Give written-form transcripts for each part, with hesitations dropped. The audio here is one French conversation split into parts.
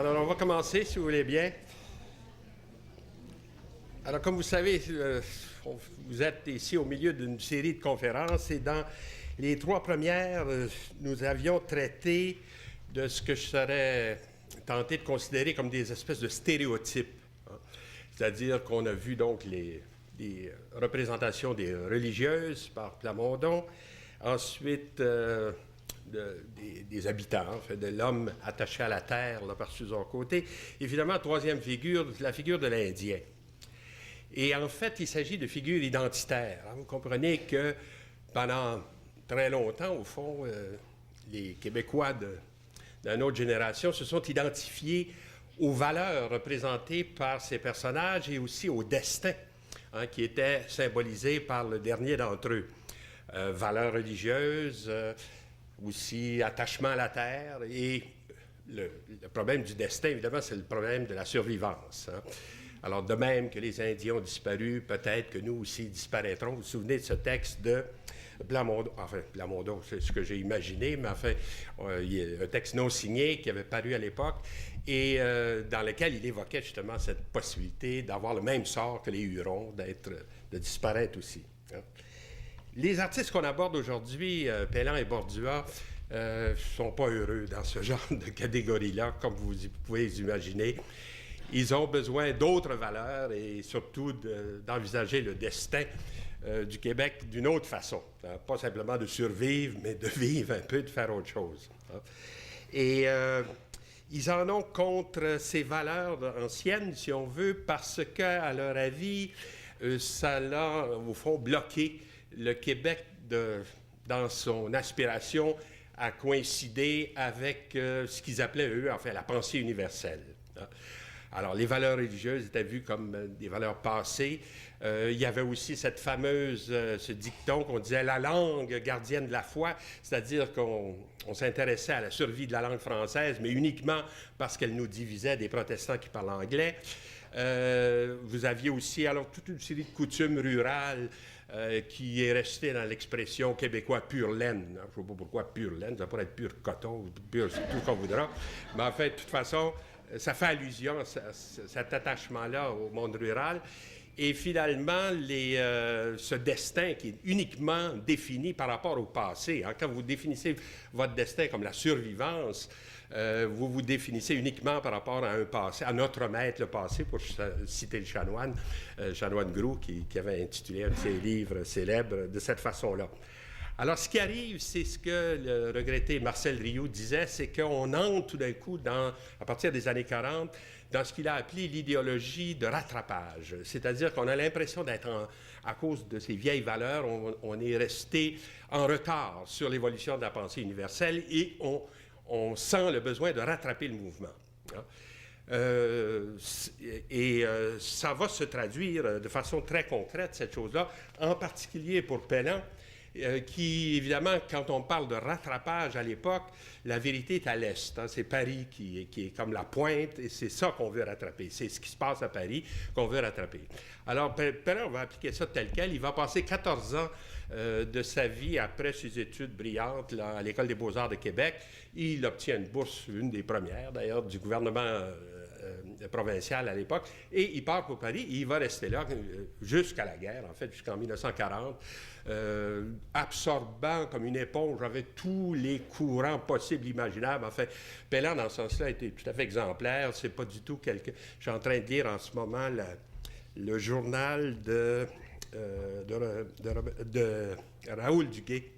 Alors, on va commencer, si vous voulez bien. Alors, comme vous savez, vous êtes ici au milieu d'une série de conférences et dans les trois premières, nous avions traité de ce que je serais tenté de considérer comme des espèces de stéréotypes. Hein. C'est-à-dire qu'on a vu donc les représentations des religieuses par Plamondon, ensuite des habitants, en fait, de l'homme attaché à la terre là, par Suzon Côté. Évidemment, troisième figure, la figure de l'Indien. Et en fait, il s'agit de figures identitaires. Hein. Vous comprenez que pendant très longtemps, au fond, les Québécois d'une autre génération se sont identifiés aux valeurs représentées par ces personnages et aussi au destin, hein, qui était symbolisé par le dernier d'entre eux. Valeurs religieuses, aussi attachement à la terre, et le problème du destin, évidemment, c'est le problème de la survivance. Hein. Alors, de même que les Indiens ont disparu, peut-être que nous aussi disparaîtrons. Vous vous souvenez de ce texte de Plamondon, enfin, Plamondon, c'est ce que j'ai imaginé, mais enfin, il y a un texte non signé qui avait paru à l'époque et dans lequel il évoquait justement cette possibilité d'avoir le même sort que les Hurons, de disparaître aussi. Hein. Les artistes qu'on aborde aujourd'hui, Pelland et Bordua, ne sont pas heureux dans ce genre de catégorie-là, comme vous pouvez imaginer. Ils ont besoin d'autres valeurs et surtout d'envisager le destin du Québec d'une autre façon. Hein. Pas simplement de survivre, mais de vivre un peu, de faire autre chose. Hein. Et ils en ont contre ces valeurs anciennes, si on veut, parce qu'à leur avis, ça l'a, au fond, bloqué le Québec dans son aspiration à coïncider avec ce qu'ils appelaient, eux, en fait, la pensée universelle. Hein. Alors, les valeurs religieuses étaient vues comme des valeurs passées. Il y avait aussi cette fameuse, ce dicton qu'on disait « la langue gardienne de la foi », c'est-à-dire qu'on s'intéressait à la survie de la langue française, mais uniquement parce qu'elle nous divisait des protestants qui parlent anglais. Vous aviez aussi alors toute une série de coutumes rurales qui est restée dans l'expression québécois pure laine. Je ne sais pas pourquoi pure laine, ça pourrait être pur coton, pur tout ce qu'on voudra. Mais en fait, de toute façon, ça fait allusion à cet attachement-là au monde rural. Et finalement, ce destin qui est uniquement défini par rapport au passé. Hein, quand vous définissez votre destin comme la survivance, vous vous définissez uniquement par rapport à un passé, à notre maître le passé, pour citer le chanoine Groulx, qui avait intitulé un de ses livres célèbres de cette façon-là. Alors, ce qui arrive, c'est ce que le regretté Marcel Rioux disait, c'est qu'on entre tout d'un coup, à partir des années 40, dans ce qu'il a appelé l'idéologie de rattrapage. C'est-à-dire qu'on a l'impression d'être, à cause de ces vieilles valeurs, on est resté en retard sur l'évolution de la pensée universelle et on sent le besoin de rattraper le mouvement. Hein. Ça va se traduire de façon très concrète, cette chose-là, en particulier pour Pelland, qui, évidemment, quand on parle de rattrapage à l'époque, la vérité est à l'Est. Hein, c'est Paris qui est comme la pointe, et c'est ça qu'on veut rattraper. C'est ce qui se passe à Paris qu'on veut rattraper. Alors, Pelland, on va appliquer ça tel quel. Il va passer 14 ans de sa vie après ses études brillantes là, à l'École des beaux-arts de Québec. Il obtient une bourse, une des premières, d'ailleurs, du gouvernement provincial à l'époque, et il part pour Paris, et il va rester là jusqu'à la guerre, en fait, jusqu'en 1940, absorbant comme une éponge avec tous les courants possibles, imaginables. En fait, Pelland, dans ce sens-là, était tout à fait exemplaire. C'est pas du tout quelqu'un... Je suis en train de lire en ce moment le journal de Raoul Duguay,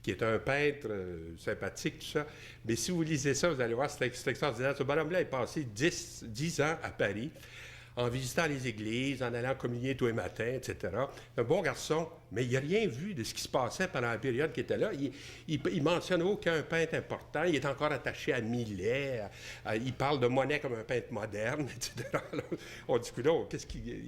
qui est un peintre sympathique, tout ça. Mais si vous lisez ça, vous allez voir, c'est extraordinaire. Ce bonhomme-là est passé 10 ans à Paris, en visitant les églises, en allant communier tous les matins, etc. Un bon garçon, mais il n'a rien vu de ce qui se passait pendant la période qui était là. Il mentionne aucun peintre important. Il est encore attaché à Millet. Il parle de Monet comme un peintre moderne, etc. Alors, on dit,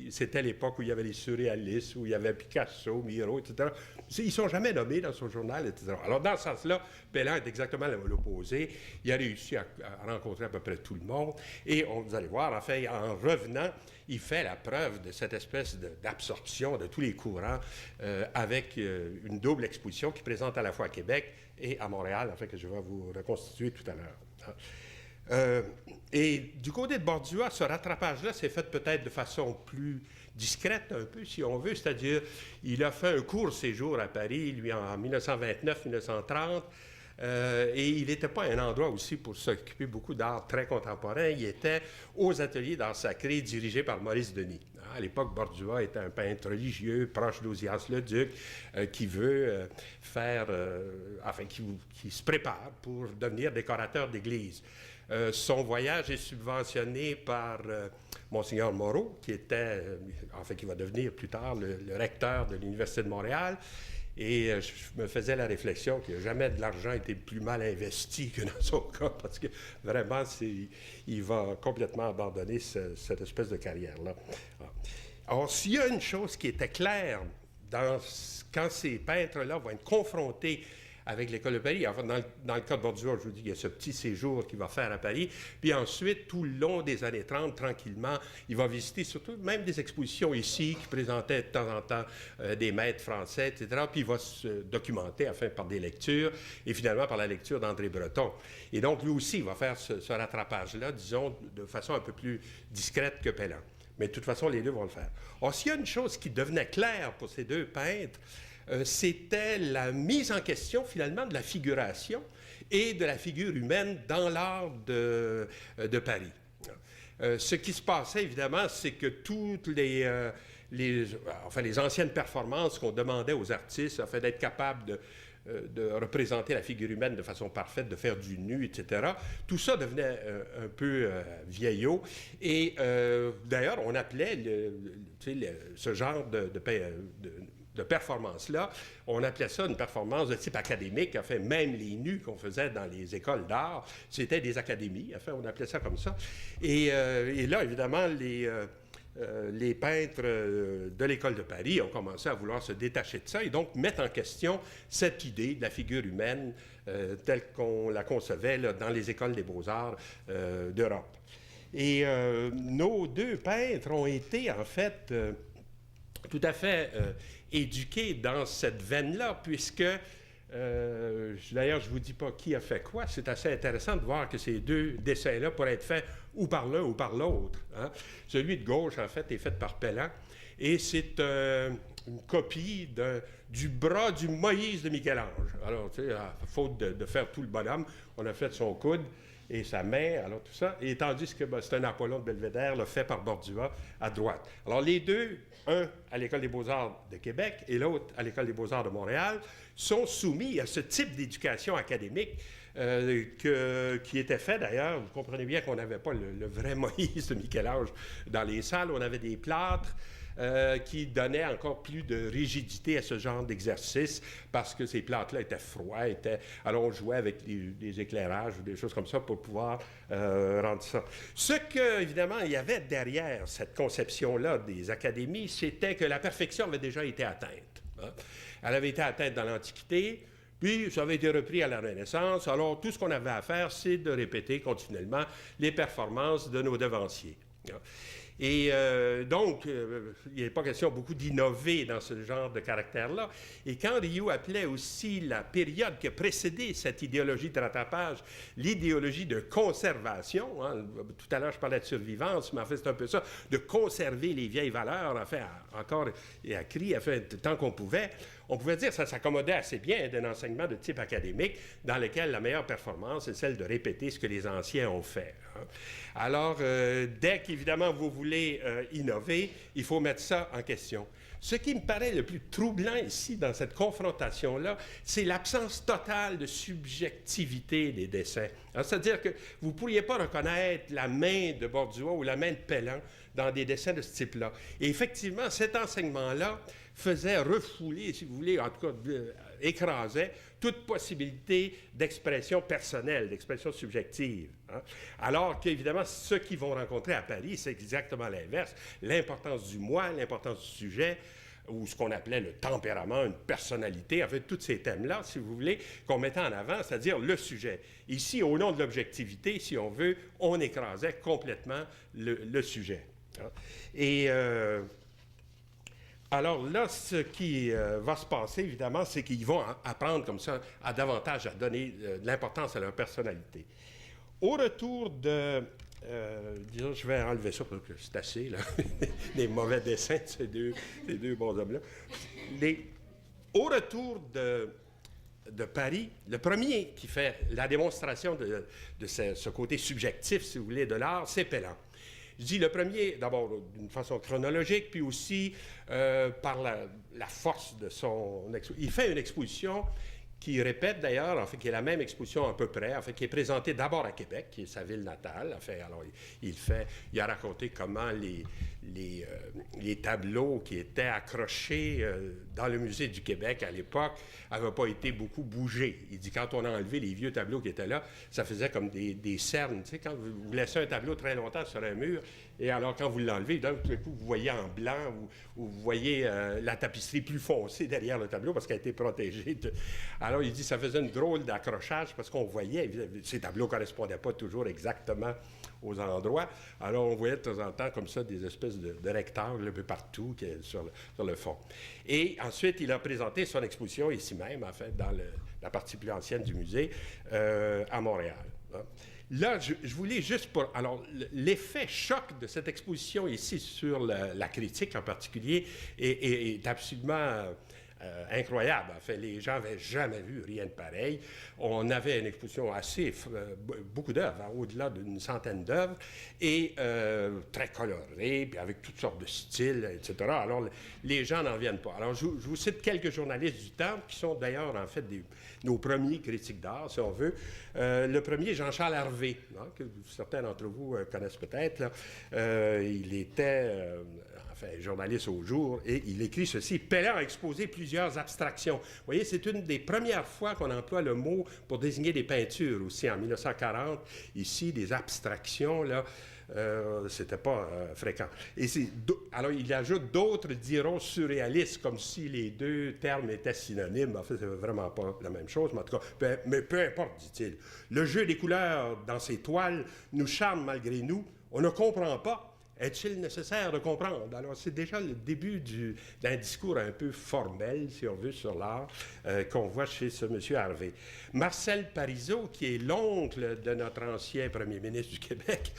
c'était l'époque où il y avait les surréalistes, où il y avait Picasso, Miro, etc. Ils ne sont jamais nommés dans son journal, etc. Alors, dans ce sens-là, Pelland est exactement l'opposé. Il a réussi à rencontrer à peu près tout le monde. Et vous allez voir, en fait, en revenant, il fait la preuve de cette espèce d'absorption de tous les courants avec une double exposition qui présente à la fois à Québec et à Montréal, en fait, que je vais vous reconstituer tout à l'heure. Et du côté de Bordua, ce rattrapage-là s'est fait peut-être de façon plus discrète un peu, si on veut, c'est-à-dire il a fait un court séjour à Paris, lui, en 1929-1930, et il n'était pas un endroit aussi pour s'occuper beaucoup d'art très contemporain. Il était aux ateliers d'art sacré dirigés par Maurice Denis. À l'époque, Bordua était un peintre religieux, proche d'Ozias le Duc, qui veut qui se prépare pour devenir décorateur d'église. Son voyage est subventionné par Monseigneur Moreau, qui va devenir plus tard le recteur de l'Université de Montréal. Et je me faisais la réflexion que jamais de l'argent été plus mal investi que dans son cas, parce que vraiment, il va complètement abandonner cette espèce de carrière-là. Alors, s'il y a une chose qui était claire quand ces peintres-là vont être confrontés avec l'École de Paris, enfin, dans le cas de Bordua, je vous dis, il y a ce petit séjour qu'il va faire à Paris, puis ensuite, tout le long des années 30, tranquillement, il va visiter surtout même des expositions ici qui présentaient de temps en temps des maîtres français, etc., puis il va se documenter, par des lectures, et finalement par la lecture d'André Breton. Et donc, lui aussi, il va faire ce rattrapage-là, disons, de façon un peu plus discrète que Pellan. Mais de toute façon, les deux vont le faire. Or, s'il y a une chose qui devenait claire pour ces deux peintres, c'était la mise en question, finalement, de la figuration et de la figure humaine dans l'art de Paris. Ce qui se passait, évidemment, c'est que toutes les anciennes performances qu'on demandait aux artistes, afin d'être capables de représenter la figure humaine de façon parfaite, de faire du nu, etc. Tout ça devenait un peu vieillot. Et d'ailleurs, on appelait ce genre de performance-là, on appelait ça une performance de type académique. Enfin, même les nus qu'on faisait dans les écoles d'art, c'était des académies. Enfin, on appelait ça comme ça. Et là, évidemment, les peintres de l'École de Paris ont commencé à vouloir se détacher de ça et donc mettre en question cette idée de la figure humaine telle qu'on la concevait là, dans les écoles des beaux-arts d'Europe. Et nos deux peintres ont été, en fait, tout à fait éduqués dans cette veine-là, puisque, d'ailleurs, je ne vous dis pas qui a fait quoi, c'est assez intéressant de voir que ces deux dessins-là pourraient être faits ou par l'un ou par l'autre. Hein. Celui de gauche, en fait, est fait par Pellan, et c'est une copie du bras du Moïse de Michel-Ange. Alors, tu sais, à faute de faire tout le bonhomme, on a fait son coude et sa main, alors tout ça, et tandis que c'est un Apollon de Belvédère, là, fait par Bordua, à droite. Alors, les deux, un à l'École des beaux-arts de Québec et l'autre à l'École des beaux-arts de Montréal, sont soumis à ce type d'éducation académique qui était fait d'ailleurs. Vous comprenez bien qu'on n'avait pas le vrai Moïse de Michel-Ange dans les salles. On avait des plâtres qui donnaient encore plus de rigidité à ce genre d'exercice parce que ces plâtres-là étaient froids. Alors on jouait avec des éclairages ou des choses comme ça pour pouvoir rendre ça. Ce que, évidemment, il y avait derrière cette conception-là des académies, c'était que la perfection avait déjà été atteinte. Hein. Elle avait été atteinte dans l'Antiquité. Puis, ça avait été repris à la Renaissance. Alors, tout ce qu'on avait à faire, c'est de répéter continuellement les performances de nos devanciers. Et donc, il n'est pas question beaucoup d'innover dans ce genre de caractère-là. Et quand Rioux appelait aussi la période qui a précédé cette idéologie de rattrapage, l'idéologie de conservation, hein, tout à l'heure je parlais de survivance, mais en fait c'est un peu ça, de conserver les vieilles valeurs, enfin, encore et à cri, enfin, tant qu'on pouvait, on pouvait dire que ça s'accommodait assez bien d'un enseignement de type académique dans lequel la meilleure performance est celle de répéter ce que les anciens ont fait. Hein. Alors, dès qu'évidemment vous voulez innover, il faut mettre ça en question. Ce qui me paraît le plus troublant ici dans cette confrontation-là, c'est l'absence totale de subjectivité des dessins. C'est-à-dire que vous ne pourriez pas reconnaître la main de Bordua ou la main de Pellan dans des dessins de ce type-là. Et effectivement, cet enseignement-là faisait refouler, si vous voulez, en tout cas, écrasait toute possibilité d'expression personnelle, d'expression subjective. Hein? Alors qu'évidemment, ceux qui vont rencontrer à Paris, c'est exactement l'inverse. L'importance du moi, l'importance du sujet, ou ce qu'on appelait le tempérament, une personnalité, en fait, tous ces thèmes-là, si vous voulez, qu'on mettait en avant, c'est-à-dire le sujet. Ici, au nom de l'objectivité, si on veut, on écrasait complètement le sujet. Hein? Et alors là, ce qui va se passer, évidemment, c'est qu'ils vont apprendre comme ça à davantage à donner de l'importance à leur personnalité. au retour de... disons, je vais enlever ça parce que c'est assez, là, des mauvais dessins de ces deux bons hommes-là. Au retour de Paris, le premier qui fait la démonstration de ce côté subjectif, si vous voulez, de l'art, c'est Pelland. Je dis le premier, d'abord d'une façon chronologique, puis aussi par la force de son... Il fait une exposition qui répète d'ailleurs, en fait, qui est la même exposition à peu près, en fait, qui est présentée d'abord à Québec, qui est sa ville natale. En fait, alors, il a raconté comment les tableaux qui étaient accrochés dans le musée du Québec à l'époque n'avaient pas été beaucoup bougés. Il dit, quand on a enlevé les vieux tableaux qui étaient là, ça faisait comme des cernes. Tu sais, quand vous laissez un tableau très longtemps sur un mur, et alors quand vous l'enlevez, d'un coup, vous voyez en blanc ou vous voyez la tapisserie plus foncée derrière le tableau parce qu'elle a été protégée. Alors, il dit, ça faisait une drôle d'accrochage parce qu'on voyait, ces tableaux ne correspondaient pas toujours exactement aux endroits. Alors, on voyait de temps en temps comme ça des espèces de rectangles un peu partout sur le fond. Et ensuite, il a présenté son exposition ici même, en fait, dans la partie plus ancienne du musée, à Montréal. Hein. Là, je voulais juste pour... Alors, l'effet choc de cette exposition ici sur la critique en particulier est absolument... incroyable. En fait, les gens n'avaient jamais vu rien de pareil. On avait une exposition beaucoup d'œuvres, hein, au-delà d'une centaine d'œuvres, et très colorées, puis avec toutes sortes de styles, etc. Alors, les gens n'en viennent pas. Alors, je vous cite quelques journalistes du temps, qui sont d'ailleurs, en fait, nos premiers critiques d'art, si on veut. Le premier, Jean-Charles Harvey, hein, que certains d'entre vous connaissent peut-être. Là. Il était... journaliste au jour, et il écrit ceci. Pelland a exposé plusieurs abstractions. Vous voyez, c'est une des premières fois qu'on emploie le mot pour désigner des peintures aussi, en 1940. Ici, des abstractions, là, c'était pas fréquent. Et alors, il ajoute d'autres diront surréalistes, comme si les deux termes étaient synonymes. En fait, c'est vraiment pas la même chose, mais en tout cas, mais peu importe, dit-il. Le jeu des couleurs dans ces toiles nous charme malgré nous. On ne comprend pas. Est-il nécessaire de comprendre? Alors, c'est déjà le début d'un discours un peu formel, si on veut, sur l'art, qu'on voit chez ce monsieur Harvey. Marcel Parizeau, qui est l'oncle de notre ancien premier ministre du Québec,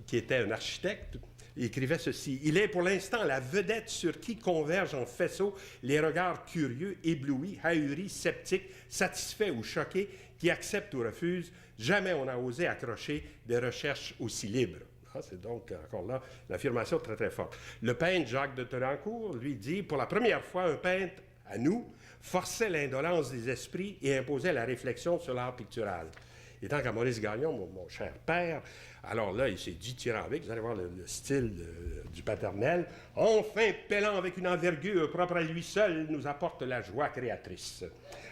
qui était un architecte, écrivait ceci. « Il est pour l'instant la vedette sur qui convergent en faisceau les regards curieux, éblouis, ahuris, sceptiques, satisfaits ou choqués, qui acceptent ou refusent. Jamais on n'a osé accrocher des recherches aussi libres. » Ah, c'est donc, encore là, l'affirmation très, très forte. Le peintre Jacques de Thenancourt, lui, dit « Pour la première fois, un peintre, à nous, forçait l'indolence des esprits et imposait la réflexion sur l'art pictural. » Et tant qu'à Maurice Gagnon, mon cher père, alors là, il s'est dit tyrannique, vous allez voir le style du paternel. « Enfin, Pelland, avec une envergure propre à lui seul, nous apporte la joie créatrice.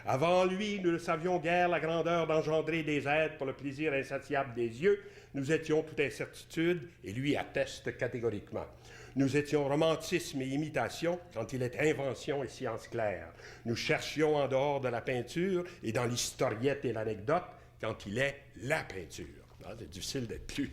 Avant lui, nous ne savions guère la grandeur d'engendrer des êtres pour le plaisir insatiable des yeux. Nous étions toute incertitude, et lui atteste catégoriquement. Nous étions romantisme et imitation quand il est invention et science claire. Nous cherchions en dehors de la peinture et dans l'historiette et l'anecdote quand il est la peinture. » Ah, c'est difficile d'être plus.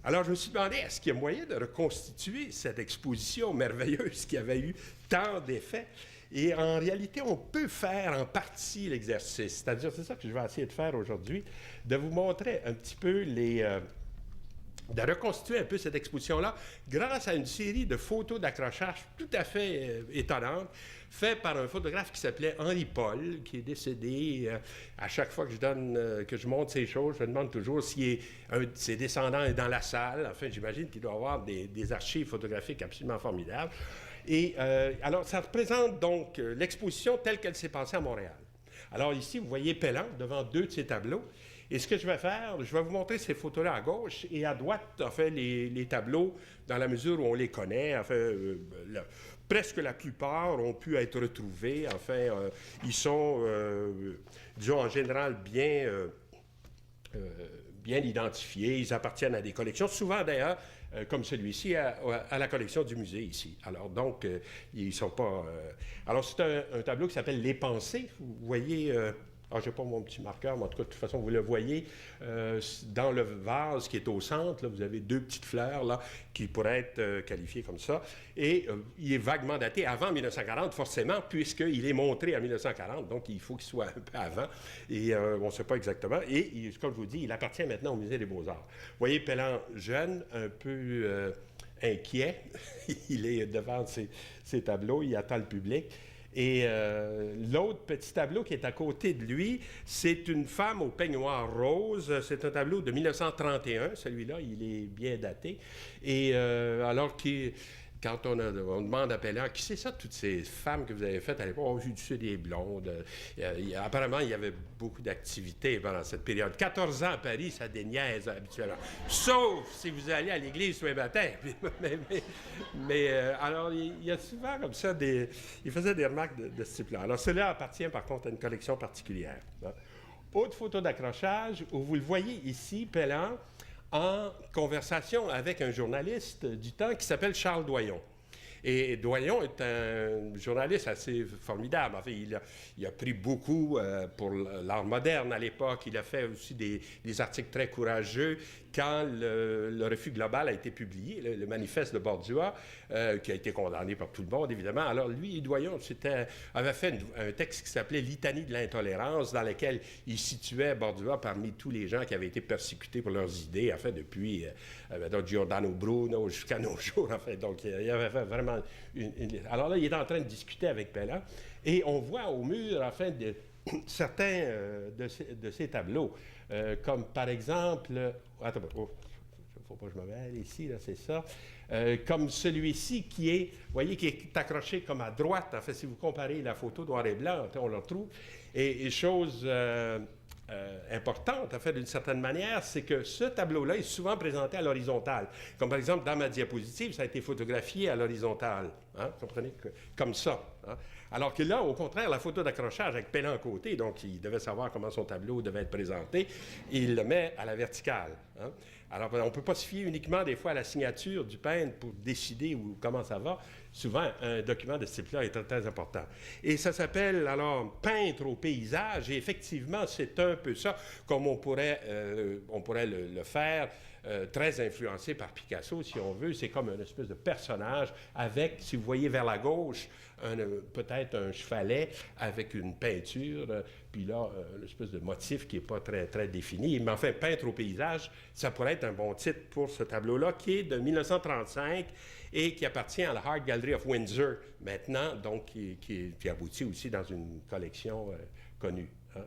Alors, je me suis demandé, est-ce qu'il y a moyen de reconstituer cette exposition merveilleuse qui avait eu tant d'effets? Et en réalité, on peut faire en partie l'exercice. C'est-à-dire, c'est ça que je vais essayer de faire aujourd'hui, de vous montrer un petit peu de reconstituer un peu cette exposition-là grâce à une série de photos d'accrochage tout à fait étonnantes, faites par un photographe qui s'appelait Henri Paul, qui est décédé. À chaque fois que je montre ces choses, je me demande toujours si un de ses descendants est dans la salle. Enfin, j'imagine qu'il doit avoir des archives photographiques absolument formidables. Et alors, ça représente donc l'exposition telle qu'elle s'est passée à Montréal. Alors ici, vous voyez Pelland devant deux de ses tableaux. Et ce que je vais faire, je vais vous montrer ces photos-là à gauche et à droite, en fait, les tableaux, dans la mesure où on les connaît. En fait, presque la plupart ont pu être retrouvés. En fait, ils sont, disons, en général bien identifiés. Ils appartiennent à des collections, souvent d'ailleurs, comme celui-ci, à la collection du musée ici. Alors donc, ils ne sont pas... Alors c'est un tableau qui s'appelle « Les pensées ». Vous voyez Alors, je n'ai pas mon petit marqueur, mais en tout cas, de toute façon, vous le voyez, dans le vase qui est au centre, là, vous avez deux petites fleurs là, qui pourraient être qualifiées comme ça. Et il est vaguement daté avant 1940, forcément, puisqu'il est montré en 1940, donc il faut qu'il soit un peu avant. Et on ne sait pas exactement. Et comme je vous dis, il appartient maintenant au Musée des Beaux-Arts. Vous voyez Pellan jeune, un peu inquiet. Il est devant ses tableaux, il attend le public. Et l'autre petit tableau qui est à côté de lui, c'est une femme au peignoir rose. C'est un tableau de 1931. Celui-là, il est bien daté. Et alors quand on demande à Pellan, qui c'est ça, toutes ces femmes que vous avez faites à l'époque? Oh, j'ai dit, des blondes. Apparemment, il y avait beaucoup d'activités pendant cette période. 14 ans à Paris, ça déniaise habituellement. Sauf si vous allez à l'église tous les matins. Alors, il y a souvent comme ça il faisait des remarques de ce type-là. Alors, cela appartient par contre à une collection particulière. Hein. Autre photo d'accrochage où vous le voyez ici, Pellan, en conversation avec un journaliste du temps qui s'appelle Charles Doyon. Et Doyon est un journaliste assez formidable. En fait, il a pris beaucoup pour l'art moderne à l'époque. Il a fait aussi des articles très courageux. Quand le refus global a été publié, le manifeste de Bordua, qui a été condamné par tout le monde, évidemment. Alors, lui, Doyon avait fait un texte qui s'appelait « Litanie de l'intolérance », dans lequel il situait Bordua parmi tous les gens qui avaient été persécutés pour leurs idées, en fait, depuis Giordano Bruno jusqu'à nos jours, en fait. Donc, il avait fait vraiment Alors là, il est en train de discuter avec Pellan, et on voit au mur, en fait, certains de ces tableaux, comme par exemple... Attends, il ne faut pas que je me mêle ici, là, c'est ça. Comme celui-ci qui est, vous voyez, qui est accroché comme à droite. En fait, si vous comparez la photo noir et blanc, on le retrouve. Et chose importante, en fait, d'une certaine manière, c'est que ce tableau-là est souvent présenté à l'horizontale. Comme par exemple, dans ma diapositive, ça a été photographié à l'horizontale. Hein, vous comprenez? Comme ça. Hein? Alors que là, au contraire, la photo d'accrochage avec Pellan à côté, donc il devait savoir comment son tableau devait être présenté, il le met à la verticale. Hein? Alors, on ne peut pas se fier uniquement des fois à la signature du peintre pour décider comment ça va. Souvent, un document de ce type-là est très, très important. Et ça s'appelle, alors, « Peintre au paysage », et effectivement, c'est un peu ça, comme on pourrait le faire, très influencé par Picasso, si on veut. C'est comme une espèce de personnage avec, si vous voyez vers la gauche, peut-être un chevalet avec une peinture, puis là, une espèce de motif qui n'est pas très, très défini. Mais enfin, « Peintre au paysage », ça pourrait être un bon titre pour ce tableau-là, qui est de 1935 et qui appartient à la Art Gallery of Windsor maintenant, donc qui aboutit aussi dans une collection connue. Hein.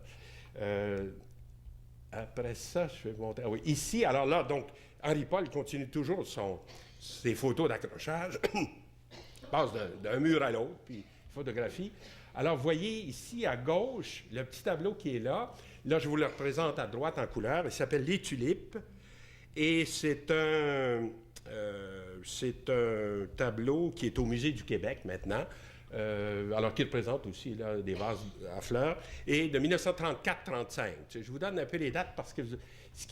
Après ça, je vais montrer. Ah oui, ici, alors là, donc, Henri Paul continue toujours ses photos d'accrochage. Il passe d'un mur à l'autre, puis photographie. Alors, vous voyez ici à gauche, le petit tableau qui est là. Là, je vous le représente à droite en couleur. Il s'appelle Les Tulipes. Et c'est un tableau qui est au Musée du Québec maintenant. Alors qu'il représente aussi là, des vases à fleurs, et de 1934-35. Je vous donne un peu les dates parce que ce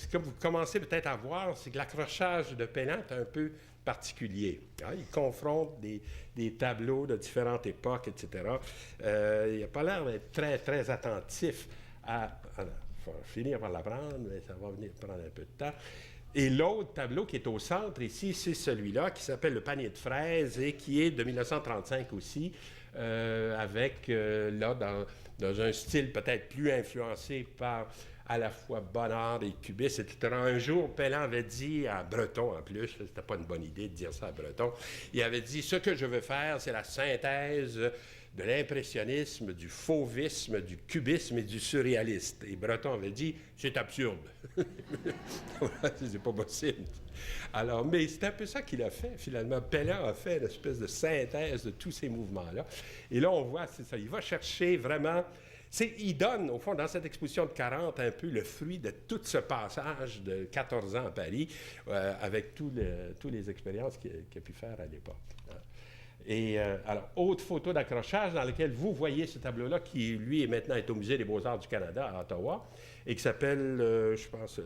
que vous commencez peut-être à voir, c'est que l'accrochage de Pellan est un peu particulier. Hein? Il confronte des tableaux de différentes époques, etc. Il n'a pas l'air d'être très, très attentif à... Il va finir par l'apprendre, mais ça va venir prendre un peu de temps. Et l'autre tableau qui est au centre ici, c'est celui-là qui s'appelle Le panier de fraises et qui est de 1935 aussi, avec, là, dans un style peut-être plus influencé par à la fois Bonnard et Cubisme, etc. Un jour, Pellan avait dit à Breton, en plus, c'était pas une bonne idée de dire ça à Breton, il avait dit « Ce que je veux faire, c'est la synthèse de l'impressionnisme, du fauvisme, du cubisme et du surréaliste. » Et Breton avait dit « C'est absurde. » C'est pas possible. Alors, mais c'est un peu ça qu'il a fait, finalement. Pellan a fait une espèce de synthèse de tous ces mouvements-là. Et là, on voit, c'est ça, il va chercher vraiment... Il donne, au fond, dans cette exposition de 40, un peu le fruit de tout ce passage de 14 ans à Paris, avec toutes les expériences qu'il a pu faire à l'époque. Et alors, autre photo d'accrochage dans laquelle vous voyez ce tableau-là, qui, lui, maintenant est au Musée des Beaux-Arts du Canada, à Ottawa, et qui s'appelle, je pense,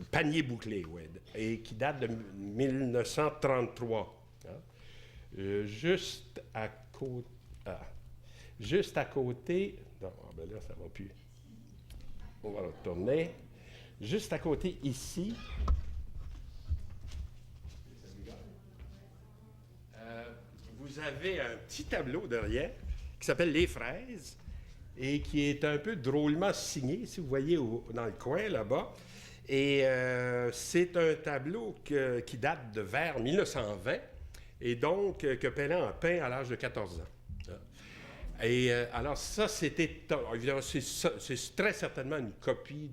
Panier bouclé, ouais, et qui date de 1933. Hein. Juste à côté... Juste à côté, non, ben là, ça ne va plus. On va retourner. Juste à côté, ici, vous avez un petit tableau derrière qui s'appelle Les Fraises et qui est un peu drôlement signé, si vous voyez dans le coin là-bas. Et c'est un tableau qui date de vers 1920 et donc que Pellan a peint à l'âge de 14 ans. Et alors ça, évidemment, c'est très certainement une copie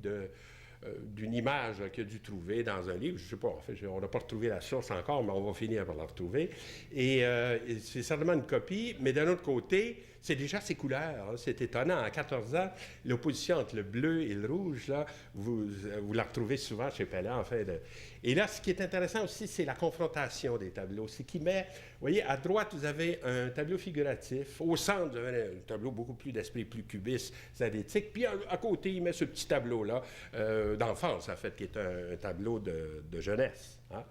d'une image qu'il a dû trouver dans un livre. Je ne sais pas, en fait, on n'a pas retrouvé la source encore, mais on va finir par la retrouver. Et c'est certainement une copie, mais d'un autre côté, c'est déjà ses couleurs. Hein. C'est étonnant. À 14 ans, l'opposition entre le bleu et le rouge, là, vous la retrouvez souvent chez Pellan, en fait. Et là, ce qui est intéressant aussi, c'est la confrontation des tableaux. C'est qu'il met, vous voyez, à droite, vous avez un tableau figuratif. Au centre, vous avez un tableau beaucoup plus d'esprit, plus cubiste, synthétique. Puis à côté, il met ce petit tableau-là d'enfance, en fait, qui est un tableau de jeunesse. Hein.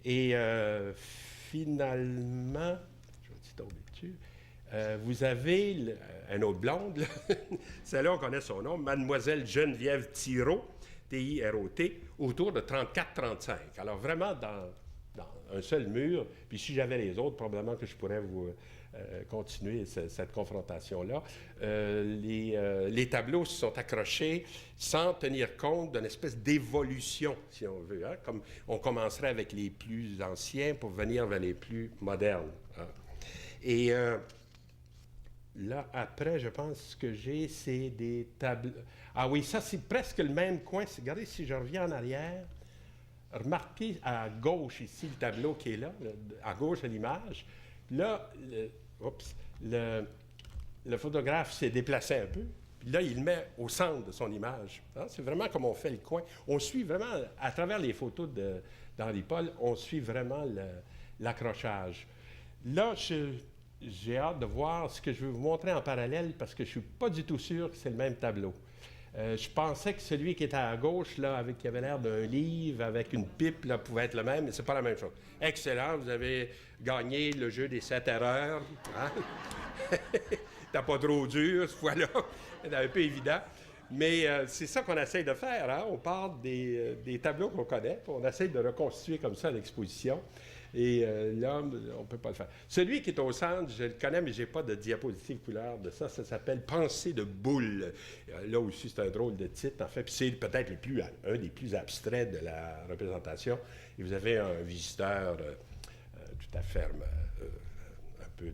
Et finalement, je vais tomber dessus. Vous avez un autre blonde, celle-là, on connaît son nom, Mademoiselle Geneviève Thirault, T-I-R-O-T, autour de 34-35. Alors vraiment dans un seul mur, puis si j'avais les autres, probablement que je pourrais vous continuer cette confrontation-là. Les tableaux se sont accrochés sans tenir compte d'une espèce d'évolution, si on veut, hein, comme on commencerait avec les plus anciens pour venir vers les plus modernes. Hein. Et là, après, je pense que j'ai, c'est des tableaux. Ah oui, ça, c'est presque le même coin. Regardez, si je reviens en arrière, remarquez à gauche ici le tableau qui est là, à gauche de l'image. Là, le photographe s'est déplacé un peu. Puis là, il le met au centre de son image. Hein? C'est vraiment comme on fait le coin. On suit vraiment, à travers les photos d'Henri Paul, on suit vraiment l'accrochage. Là, j'ai hâte de voir ce que je vais vous montrer en parallèle parce que je ne suis pas du tout sûr que c'est le même tableau. Je pensais que celui qui était à gauche, là, qui avait l'air d'un livre, avec une pipe, là, pouvait être le même, mais ce n'est pas la même chose. Excellent, vous avez gagné le jeu des 7 erreurs. Hein? T'as pas trop dur, ce fois-là. C'est un peu évident. Mais c'est ça qu'on essaye de faire. Hein? On part des tableaux qu'on connaît, puis on essaye de reconstituer comme ça l'exposition. Et là, on ne peut pas le faire. Celui qui est au centre, je le connais, mais je n'ai pas de diapositive couleur de ça. Ça s'appelle Pensée de boule. Là aussi, c'est un drôle de titre, en fait. Puis c'est peut-être un des plus abstraits de la représentation. Et vous avez un visiteur tout à fait un peu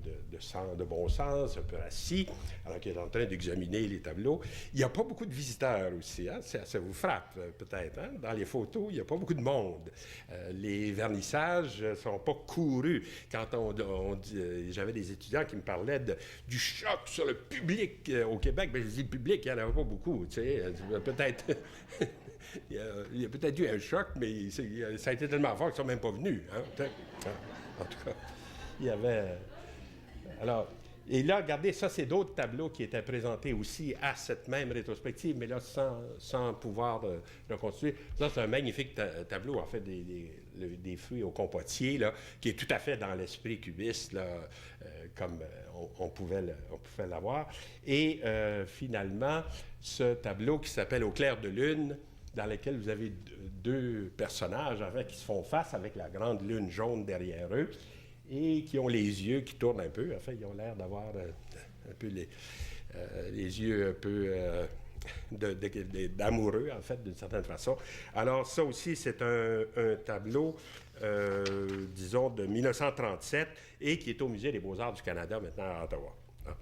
de bon sens, un peu assis, alors qu'il est en train d'examiner les tableaux. Il n'y a pas beaucoup de visiteurs aussi, hein? Ça vous frappe peut-être. Hein? Dans les photos, il n'y a pas beaucoup de monde. Les vernissages ne sont pas courus. Quand j'avais des étudiants qui me parlaient du choc sur le public au Québec, bien, je dis le public, il n'y en avait pas beaucoup. Tu sais, peut-être... il y a peut-être eu un choc, mais ça a été tellement fort qu'ils ne sont même pas venus. Hein? En tout cas, il y avait... Alors, et là, regardez, ça, c'est d'autres tableaux qui étaient présentés aussi à cette même rétrospective, mais là, sans pouvoir reconstruire. Ça, c'est un magnifique tableau, en fait, des fruits au compotier, là, qui est tout à fait dans l'esprit cubiste, là, comme on pouvait l'avoir. Et finalement, ce tableau qui s'appelle Au clair de lune, dans lequel vous avez deux personnages, en fait, qui se font face avec la grande lune jaune derrière eux, et qui ont les yeux qui tournent un peu. En fait, ils ont l'air d'avoir un peu les yeux un peu d'amoureux, en fait, d'une certaine façon. Alors, ça aussi, c'est un tableau, disons, de 1937 et qui est au Musée des Beaux-Arts du Canada, maintenant à Ottawa. Ah.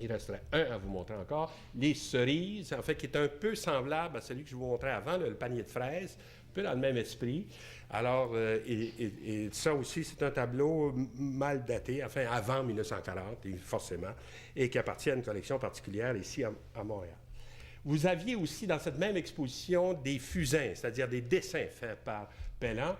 Il resterait un à vous montrer encore. Les cerises, en fait, qui est un peu semblable à celui que je vous montrais avant, le panier de fraises, un peu dans le même esprit. Alors, et ça aussi, c'est un tableau mal daté, enfin avant 1940, forcément, et qui appartient à une collection particulière ici à Montréal. Vous aviez aussi dans cette même exposition des fusains, c'est-à-dire des dessins faits par Pellan.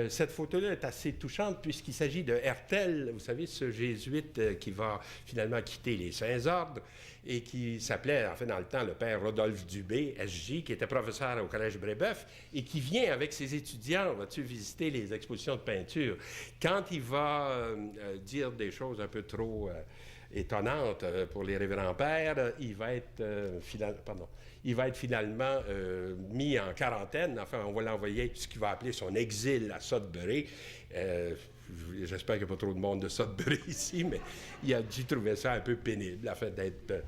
Cette photo-là est assez touchante puisqu'il s'agit de Hertel, vous savez, ce jésuite qui va finalement quitter les Saints-Ordres et qui s'appelait, en fait, dans le temps, le père Rodolphe Dubé, SJ, qui était professeur au Collège Brébeuf et qui vient avec ses étudiants, vas-tu visiter les expositions de peinture. Quand il va dire des choses un peu trop étonnante pour les révérends pères. Il va être, finalement mis en quarantaine. Enfin, on va l'envoyer ce qu'il va appeler son exil à Sudbury. J'espère qu'il n'y a pas trop de monde de Sudbury ici, mais il a dû trouver ça un peu pénible, le fait d'être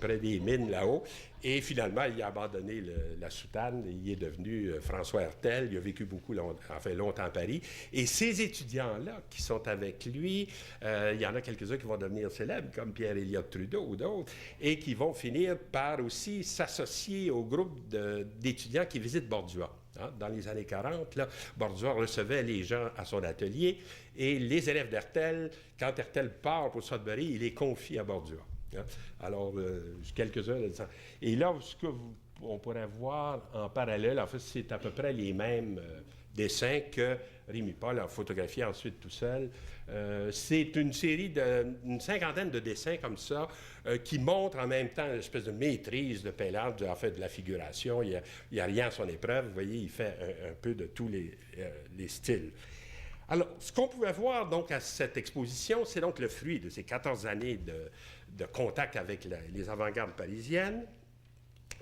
près des mines là-haut. Et finalement, il a abandonné la soutane. Il est devenu François Hertel. Il a vécu longtemps à Paris. Et ces étudiants-là qui sont avec lui, il y en a quelques-uns qui vont devenir célèbres, comme Pierre-Éliott Trudeau ou d'autres, et qui vont finir par aussi s'associer au groupe d'étudiants qui visitent Bordua. Dans les années 40, là, Bordua recevait les gens à son atelier et les élèves d'Hertel, quand Hertel part pour Sudbury, il les confie à Bordua. Alors, quelques-uns de ça. Et là, on pourrait voir en parallèle, en fait, c'est à peu près les mêmes dessins que Rémy Paul a photographié ensuite tout seul. C'est une série une cinquantaine de dessins comme ça qui montrent en même temps une espèce de maîtrise de Pelland, en fait, de la figuration. Il n'y a rien à son épreuve. Vous voyez, il fait un peu de tous les styles. Alors, ce qu'on pouvait voir donc à cette exposition, c'est donc le fruit de ces 14 années de contact avec les avant-gardes parisiennes.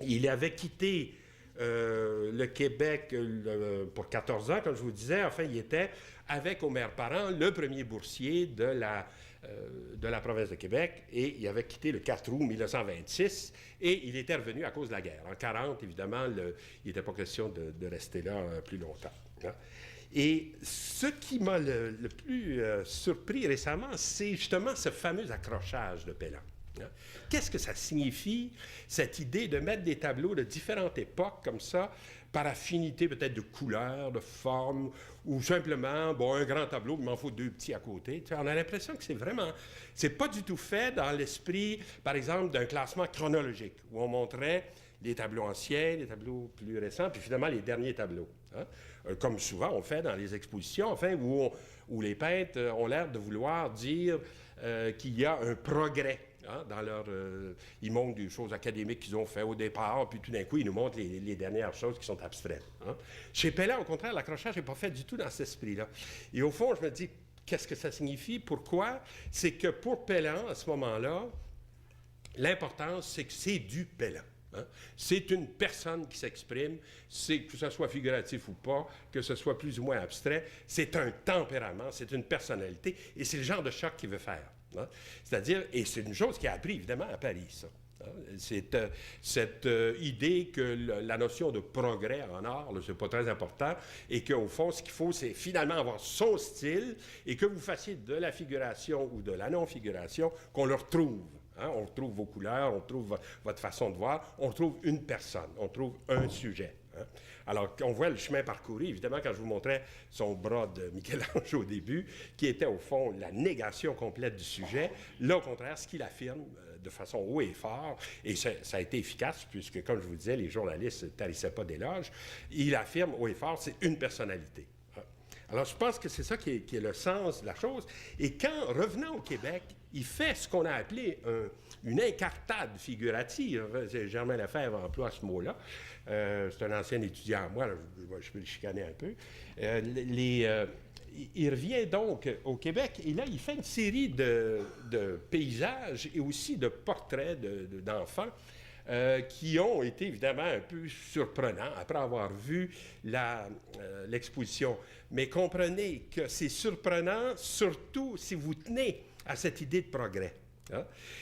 Il avait quitté le Québec pour 14 ans, comme je vous disais. Enfin, il était, avec Omer Parent, le premier boursier de la province de Québec, et il avait quitté le 4 août 1926, et il était revenu à cause de la guerre. En 1940, évidemment, il n'était pas question de rester là plus longtemps. Et ce qui m'a le plus surpris récemment, c'est justement ce fameux accrochage de Pelland. Qu'est-ce que ça signifie, cette idée de mettre des tableaux de différentes époques comme ça, par affinité peut-être de couleur, de forme, ou simplement, un grand tableau, il m'en faut deux petits à côté. Tu sais, on a l'impression que c'est pas du tout fait dans l'esprit, par exemple, d'un classement chronologique, où on montrait les tableaux anciens, les tableaux plus récents, puis finalement les derniers tableaux. Comme souvent on fait dans les expositions, enfin, où les peintres ont l'air de vouloir dire qu'il y a un progrès. Dans ils montrent des choses académiques qu'ils ont fait au départ, puis tout d'un coup, ils nous montrent les dernières choses qui sont abstraites. Chez Pelland, au contraire, l'accrochage n'est pas fait du tout dans cet esprit-là. Et au fond, je me dis, qu'est-ce que ça signifie? Pourquoi? C'est que pour Pelland, à ce moment-là, l'importance, c'est que c'est du Pelland. C'est une personne qui s'exprime, que ce soit figuratif ou pas, que ce soit plus ou moins abstrait, c'est un tempérament, c'est une personnalité, et c'est le genre de choc qu'il veut faire. C'est-à-dire, et c'est une chose qu'il a appris évidemment à Paris, ça. C'est cette idée que la notion de progrès en art, c'est pas très important, et qu'au fond, ce qu'il faut, c'est finalement avoir son style, et que vous fassiez de la figuration ou de la non-figuration, qu'on le retrouve. On retrouve vos couleurs, on retrouve votre façon de voir, on retrouve une personne, on trouve un sujet. Alors, on voit le chemin parcouru, évidemment, quand je vous montrais son bras de Michel-Ange au début, qui était au fond la négation complète du sujet. Là, au contraire, ce qu'il affirme de façon haut et fort, et ça a été efficace, puisque, comme je vous disais, les journalistes ne tarissaient pas d'éloges, il affirme haut et fort, c'est une personnalité. Alors, je pense que c'est ça qui est le sens de la chose. Et quand, revenant au Québec, il fait ce qu'on a appelé une incartade figurative. Germain Lefebvre emploie ce mot-là. C'est un ancien étudiant à moi, là, je peux le chicaner un peu. Il revient donc au Québec et là, il fait une série de paysages et aussi de portraits d'enfants qui ont été évidemment un peu surprenants après avoir vu l'exposition. Mais comprenez que c'est surprenant surtout si vous tenez à cette idée de progrès.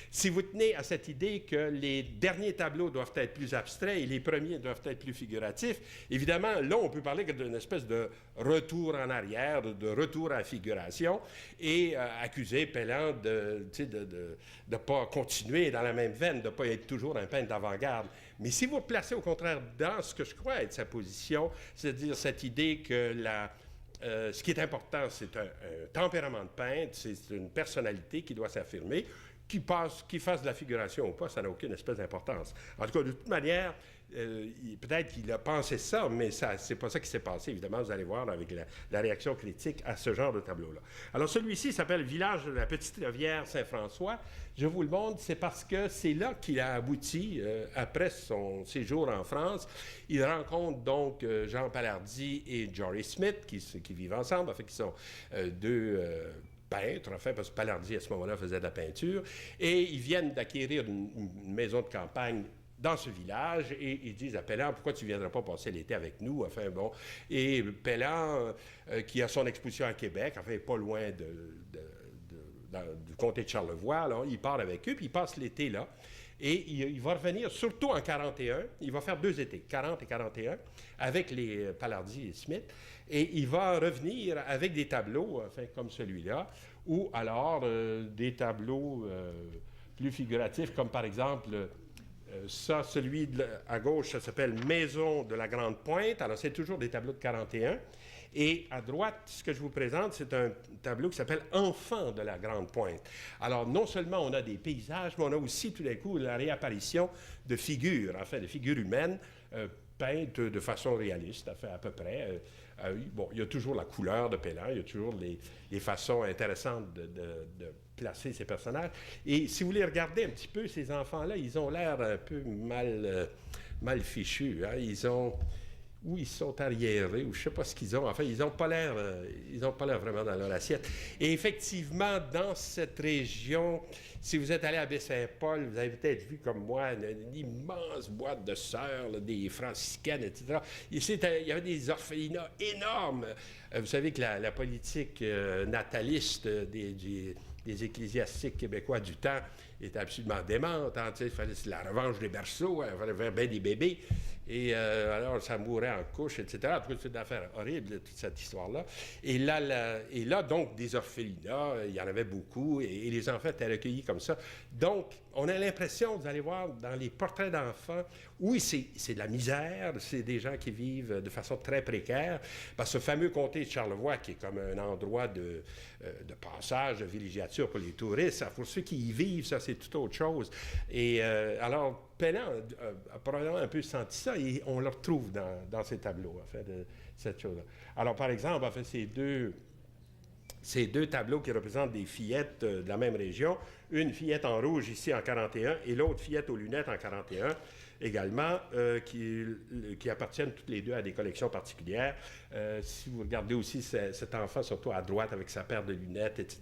Si vous tenez à cette idée que les derniers tableaux doivent être plus abstraits et les premiers doivent être plus figuratifs, évidemment, là, on peut parler d'une espèce de retour en arrière, de retour à la figuration, et accuser Pelland de ne pas continuer dans la même veine, de ne pas être toujours un peintre d'avant-garde. Mais si vous placez au contraire dans ce que je crois être sa position, c'est-à-dire cette idée que ce qui est important, c'est un tempérament de peintre, c'est une personnalité qui doit s'affirmer. Qu'il fasse de la figuration ou pas, ça n'a aucune espèce d'importance. En tout cas, de toute manière, peut-être qu'il a pensé ça, mais c'est pas ça qui s'est passé. Évidemment, vous allez voir avec la réaction critique à ce genre de tableau-là. Alors, celui-ci s'appelle « Village de la Petite-Rivière Saint-François ». Je vous le montre, c'est parce que c'est là qu'il a abouti après son séjour en France. Il rencontre donc Jean Palardy et Jory Smith, qui vivent ensemble, en fait, qui sont deux peintres, enfin, parce que Palardy, à ce moment-là, faisait de la peinture, et ils viennent d'acquérir une maison de campagne dans ce village, et ils disent à Pelland, pourquoi tu ne viendrais pas passer l'été avec nous? Enfin, bon. Et Pelland, qui a son exposition à Québec, enfin, pas loin du comté de Charlevoix, là, il part avec eux, puis il passe l'été là. Et il va revenir, surtout en 41, il va faire 2 étés, 40 et 41, avec les Palardy et Smith, et il va revenir avec des tableaux, enfin, comme celui-là, ou alors des tableaux plus figuratifs, comme par exemple... ça, celui à gauche, ça s'appelle Maison de la Grande Pointe. Alors, c'est toujours des tableaux de 41. Et à droite, ce que je vous présente, c'est un tableau qui s'appelle Enfants de la Grande Pointe. Alors, non seulement on a des paysages, mais on a aussi tout d'un coup la réapparition de figures, enfin, de figures humaines peintes de façon réaliste, enfin, à peu près. Bon, il y a toujours la couleur de Pelland, il y a toujours les façons intéressantes de placer ces personnages. Et si vous les regardez un petit peu, ces enfants-là, ils ont l'air un peu mal fichus. Hein? Ou ils sont arriérés, ou je ne sais pas ce qu'ils ont. Enfin, ils n'ont pas l'air vraiment dans leur assiette. Et effectivement, dans cette région, si vous êtes allé à Baie-Saint-Paul, vous avez peut-être vu comme moi une immense boîte de sœurs, là, des franciscaines, etc. Ici, il y avait des orphelinats énormes. Vous savez que la politique nataliste des ecclésiastiques québécois du temps était absolument démente. Hein, il fallait la revanche des berceaux, il fallait faire bien des bébés. Et alors, ça mourait en couche, etc. En tout cas, c'est une affaire horrible, toute cette histoire-là. Et là, donc, des orphelinats, il y en avait beaucoup, et les enfants étaient recueillis comme ça. Donc, on a l'impression, vous allez voir, dans les portraits d'enfants, oui, c'est de la misère, c'est des gens qui vivent de façon très précaire. Parce que ce fameux comté de Charlevoix, qui est comme un endroit de passage, de villégiature pour les touristes, pour ceux qui y vivent, ça, c'est tout autre chose. Et alors, Pelland a probablement un peu senti ça, et on le retrouve dans ces tableaux, en fait, de cette chose-là. Alors, par exemple, en fait, ces deux tableaux qui représentent des fillettes de la même région, une fillette en rouge ici en 41 et l'autre fillette aux lunettes en 41 également, qui appartiennent toutes les deux à des collections particulières. Si vous regardez aussi cet enfant, surtout à droite avec sa paire de lunettes, etc.,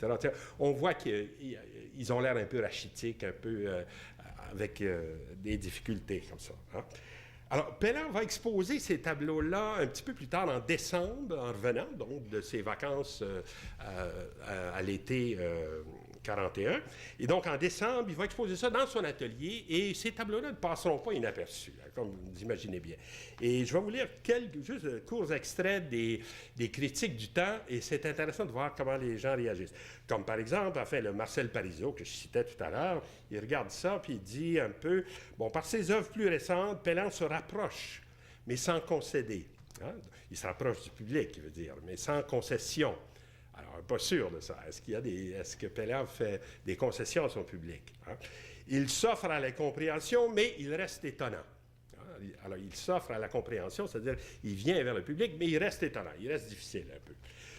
on voit qu'ils ont l'air un peu rachitiques, un peu avec des difficultés comme ça. Hein? Alors, Pelland va exposer ces tableaux-là un petit peu plus tard, en décembre, en revenant donc de ses vacances à l'été 41. Et donc, en décembre, il va exposer ça dans son atelier, et ces tableaux-là ne passeront pas inaperçus, hein, comme vous imaginez bien. Et je vais vous lire juste courts extraits des critiques du temps, et c'est intéressant de voir comment les gens réagissent. Comme par exemple, enfin, le Marcel Parizeau, que je citais tout à l'heure, il regarde ça, puis il dit un peu, bon, par ses œuvres plus récentes, Pelland se rapproche, mais sans concéder. Hein? Il se rapproche du public, il veut dire, mais sans concession. Alors, pas sûr de ça. Est-ce que Pelland fait des concessions à son public? Hein? Il s'offre à la compréhension, mais il reste étonnant. Hein? Alors, il s'offre à la compréhension, c'est-à-dire il vient vers le public, mais il reste étonnant, il reste difficile un peu.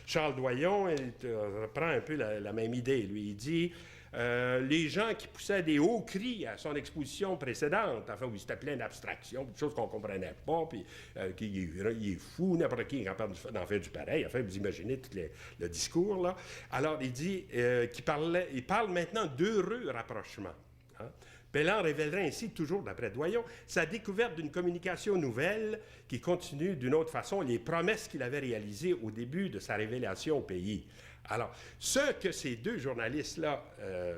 Charles Doyon, il reprend un peu la même idée. Lui, il dit les gens qui poussaient des hauts cris à son exposition précédente, enfin, où il s'était plein d'abstractions, des choses qu'on ne comprenait pas, puis il est fou, n'importe qui est capable d'en faire du pareil. Enfin, vous imaginez tout le discours, là. Alors, il dit il parle maintenant d'heureux rapprochements. Hein? Pelland révélerait ainsi, toujours d'après Doyon, sa découverte d'une communication nouvelle qui continue d'une autre façon les promesses qu'il avait réalisées au début de sa révélation au pays. Alors, ce que ces deux journalistes-là,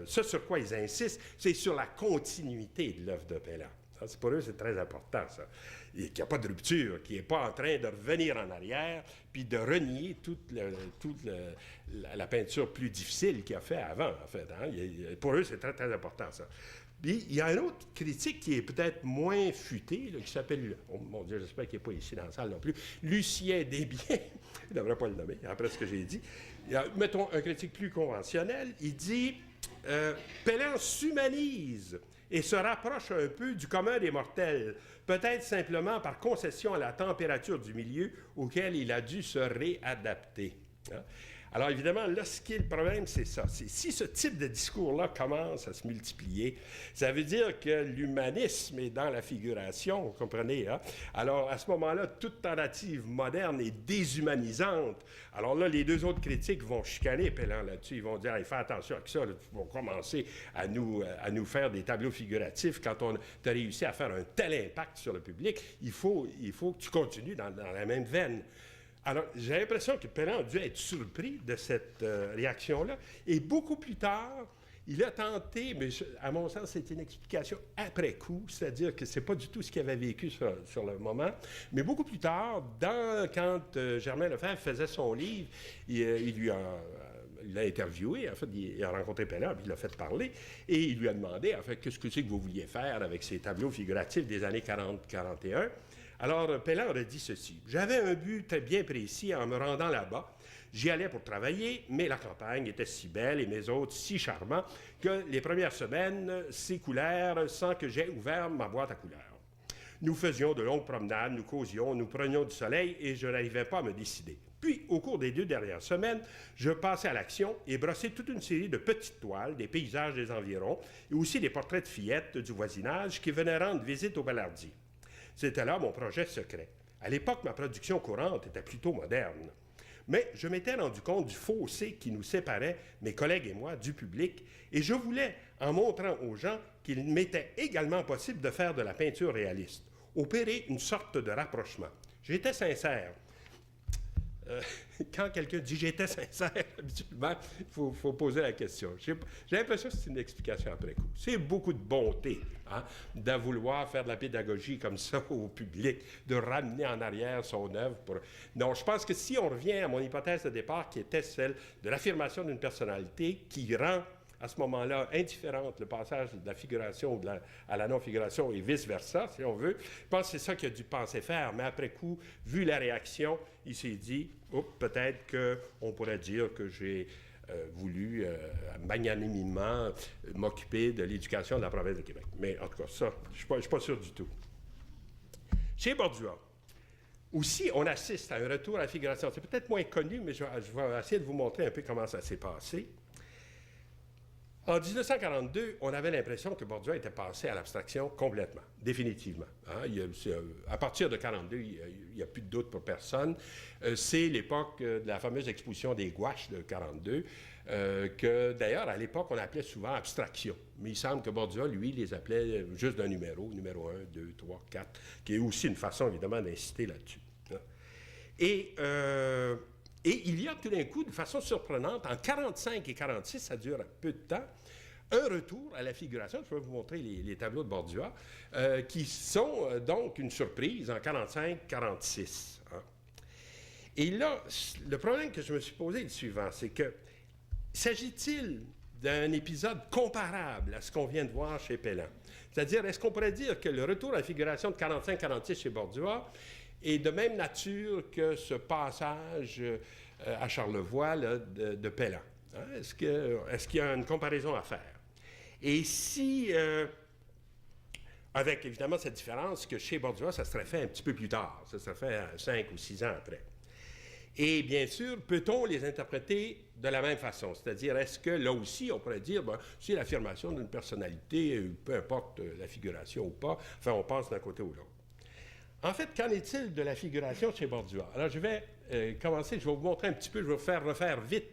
ce sur quoi ils insistent, c'est sur la continuité de l'œuvre de Pelland. Pour eux, c'est très important, ça. Qu'il n'y a pas de rupture, qu'il n'est pas en train de revenir en arrière, puis de renier toute la peinture plus difficile qu'il a fait avant, en fait. Hein? Pour eux, c'est très, très important, ça. Puis, il y a un autre critique qui est peut-être moins futé, là, qui s'appelle, oh mon Dieu, j'espère qu'il n'est pas ici dans la salle non plus, Lucien Desbiens, il ne devrait pas le nommer, après ce que j'ai dit. Mettons un critique plus conventionnel, il dit Pelland s'humanise et se rapproche un peu du commun des mortels, peut-être simplement par concession à la température du milieu auquel il a dû se réadapter. Hein? Alors évidemment, là, ce qui est le problème, c'est ça. C'est si ce type de discours-là commence à se multiplier, ça veut dire que l'humanisme est dans la figuration, vous comprenez, hein? Alors à ce moment-là, toute tentative moderne est déshumanisante. Alors là, les deux autres critiques vont chicaner Pellan là-dessus. Ils vont dire, hey, fais attention avec ça, là, ils vont commencer à nous faire des tableaux figuratifs quand on a réussi à faire un tel impact sur le public. Il faut que tu continues dans la même veine. Alors, j'ai l'impression que Pellan a dû être surpris de cette réaction-là. Et beaucoup plus tard, il a tenté, mais à mon sens, c'est une explication après coup, c'est-à-dire que ce n'est pas du tout ce qu'il avait vécu sur le moment. Mais beaucoup plus tard, quand Germain Lefebvre faisait son livre, il l'a interviewé, en fait, il a rencontré Pellan, puis il l'a fait parler, et il lui a demandé, en fait, qu'est-ce que c'est que vous vouliez faire avec ces tableaux figuratifs des années 40-41. Alors, Pellan aurait dit ceci. « J'avais un but très bien précis en me rendant là-bas. J'y allais pour travailler, mais la campagne était si belle et mes hôtes si charmants que les premières semaines s'écoulèrent sans que j'aie ouvert ma boîte à couleurs. Nous faisions de longues promenades, nous causions, nous prenions du soleil et je n'arrivais pas à me décider. Puis, au cours des 2 dernières semaines, je passais à l'action et brossais toute une série de petites toiles, des paysages des environs et aussi des portraits de fillettes du voisinage qui venaient rendre visite au Ballardier. C'était là mon projet secret. À l'époque, ma production courante était plutôt moderne. Mais je m'étais rendu compte du fossé qui nous séparait, mes collègues et moi, du public, et je voulais, en montrant aux gens qu'il m'était également possible de faire de la peinture réaliste, opérer une sorte de rapprochement. J'étais sincère. Quand quelqu'un dit « j'étais sincère », habituellement, il faut poser la question. J'ai l'impression que c'est une explication après coup. C'est beaucoup de bonté, hein, de vouloir faire de la pédagogie comme ça au public, de ramener en arrière son œuvre. Non, je pense que si on revient à mon hypothèse de départ, qui était celle de l'affirmation d'une personnalité qui rend à ce moment-là, indifférente, le passage de la figuration à la non-figuration et vice-versa, si on veut. Je pense que c'est ça qu'il a dû penser faire. Mais après coup, vu la réaction, il s'est dit, peut-être qu'on pourrait dire que j'ai voulu magnanimement m'occuper de l'éducation de la province de Québec. Mais en tout cas, ça, je ne suis pas sûr du tout. Chez Bordua, aussi, on assiste à un retour à la figuration. C'est peut-être moins connu, mais je vais essayer de vous montrer un peu comment ça s'est passé. En 1942, on avait l'impression que Bordua était passé à l'abstraction complètement, définitivement. Hein? À partir de 1942, il n'y a plus de doute pour personne. C'est l'époque de la fameuse exposition des gouaches de 1942, que d'ailleurs, à l'époque, on appelait souvent abstraction. Mais il semble que Bordua, lui, les appelait juste d'un numéro 1, 2, 3, 4, qui est aussi une façon, évidemment, d'insister là-dessus. Hein? Et il y a tout d'un coup, de façon surprenante, en 1945 et 1946, ça dure un peu de temps, un retour à la figuration. Je vais vous montrer les tableaux de Bordua, qui sont donc une surprise en 1945-1946. Hein. Et là, le problème que je me suis posé est le suivant, c'est que s'agit-il d'un épisode comparable à ce qu'on vient de voir chez Pellan? C'est-à-dire, est-ce qu'on pourrait dire que le retour à la figuration de 1945-1946 chez Bordua est de même nature que ce passage à Charlevoix là, de Pellan? Hein? Est-ce qu'il y a une comparaison à faire? Et si, avec évidemment cette différence que chez Bordua, ça serait fait un petit peu plus tard, ça serait fait 5 ou 6 ans après. Et bien sûr, peut-on les interpréter de la même façon? C'est-à-dire, est-ce que là aussi, on pourrait dire, c'est l'affirmation d'une personnalité, peu importe la figuration ou pas, enfin, on passe d'un côté ou l'autre. En fait, qu'en est-il de la figuration chez Bordua? Alors, je vais commencer, je vais vous montrer un petit peu, je vais vous faire refaire vite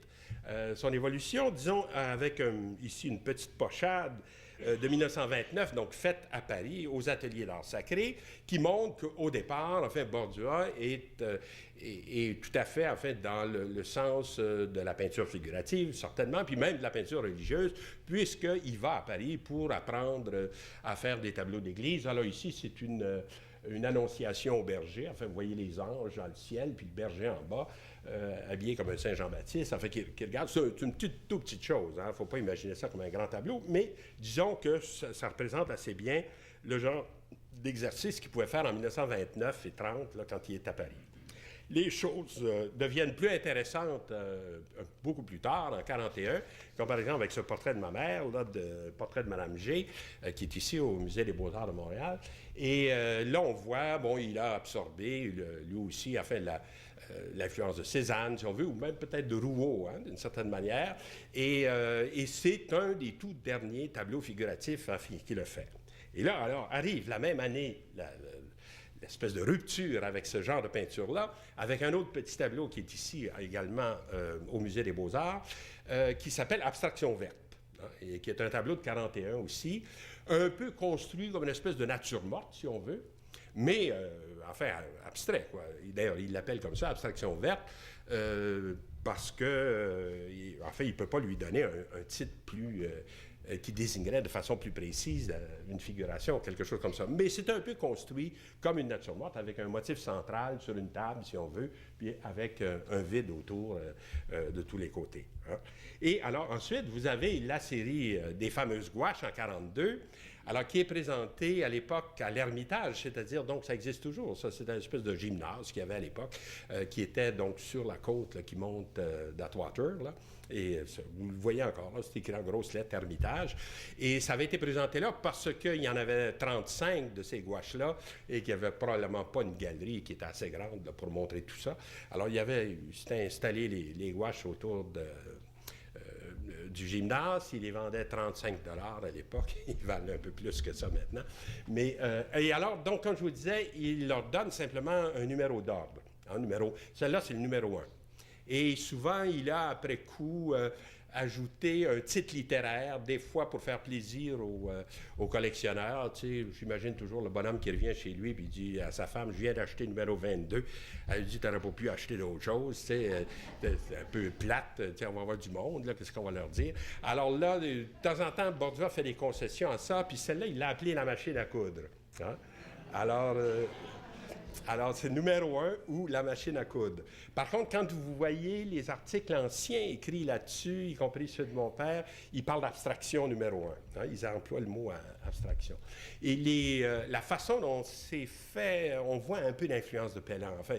son évolution, disons, avec ici une petite pochade de 1929, donc faite à Paris, aux ateliers d'art sacré, qui montre qu'au départ, en fait, Bordua est tout à fait, en fait, dans le sens de la peinture figurative, certainement, puis même de la peinture religieuse, puisqu'il va à Paris pour apprendre à faire des tableaux d'église. Alors ici, c'est une annonciation au berger. Enfin, vous voyez les anges dans le ciel, puis le berger en bas, habillé comme un Saint Jean-Baptiste. Enfin, qui regarde, c'est une toute petite chose. Il ne faut pas imaginer ça comme un grand tableau, mais disons que ça représente assez bien le genre d'exercice qu'il pouvait faire en 1929 et 1930, là, quand il est à Paris. les choses deviennent plus intéressantes beaucoup plus tard, en 1941, comme par exemple avec ce portrait de ma mère, là, portrait de Mme G, qui est ici au Musée des Beaux-Arts de Montréal. Et là, on voit, bon, il a absorbé, lui aussi, a fait l'influence de Cézanne, si on veut, ou même peut-être de Rouault, hein, d'une certaine manière. Et c'est un des tout derniers tableaux figuratifs qu'il a fait. Et là, alors, arrive la même année, l'espèce de rupture avec ce genre de peinture-là, avec un autre petit tableau qui est ici également au Musée des Beaux-Arts, qui s'appelle Abstraction verte, hein, et qui est un tableau de 1941 aussi, un peu construit comme une espèce de nature morte, si on veut, mais, enfin, abstrait, quoi. D'ailleurs, il l'appelle comme ça, Abstraction verte, parce que, en fait, il ne peut pas lui donner un titre plus... qui désignerait de façon plus précise une figuration, quelque chose comme ça. Mais c'est un peu construit comme une nature morte, avec un motif central sur une table, si on veut, puis avec un vide autour de tous les côtés. Hein. Et alors, ensuite, vous avez la série des fameuses gouaches en 1942, alors qui est présentée à l'époque à l'Ermitage, c'est-à-dire, donc, ça existe toujours, ça, c'est une espèce de gymnase qu'il y avait à l'époque, qui était donc sur la côte, là, qui monte d'Atwater, là. Et vous le voyez encore, là, c'est écrit en grosses lettres, Ermitage. Et ça avait été présenté là parce qu'il y en avait 35 de ces gouaches-là et qu'il n'y avait probablement pas une galerie qui était assez grande là, pour montrer tout ça. Alors, c'était installé les gouaches autour du gymnase. Il les vendait 35 $ à l'époque. Ils valent un peu plus que ça maintenant. Mais, et alors, donc, comme je vous disais, il leur donne simplement un numéro d'ordre. Celle-là, c'est le numéro 1. Et souvent, il a, après coup, ajouté un titre littéraire, des fois pour faire plaisir aux collectionneurs. Tu sais, j'imagine toujours le bonhomme qui revient chez lui et il dit à sa femme, « Je viens d'acheter numéro 22. » Elle lui dit, « Tu n'aurais pas pu acheter d'autre chose. » Tu sais, c'est un peu plate. Tu sais, on va avoir du monde, là, qu'est-ce qu'on va leur dire? Alors là, de temps en temps, Bordua fait des concessions à ça, puis celle-là, il l'a appelée la machine à coudre. Hein? Alors, c'est numéro 1 ou la machine à coudre. Par contre, quand vous voyez les articles anciens écrits là-dessus, y compris ceux de mon père, ils parlent d'abstraction numéro 1. Hein, ils emploient le mot abstraction. Et la façon dont c'est fait, on voit un peu l'influence de Pelland. Enfin,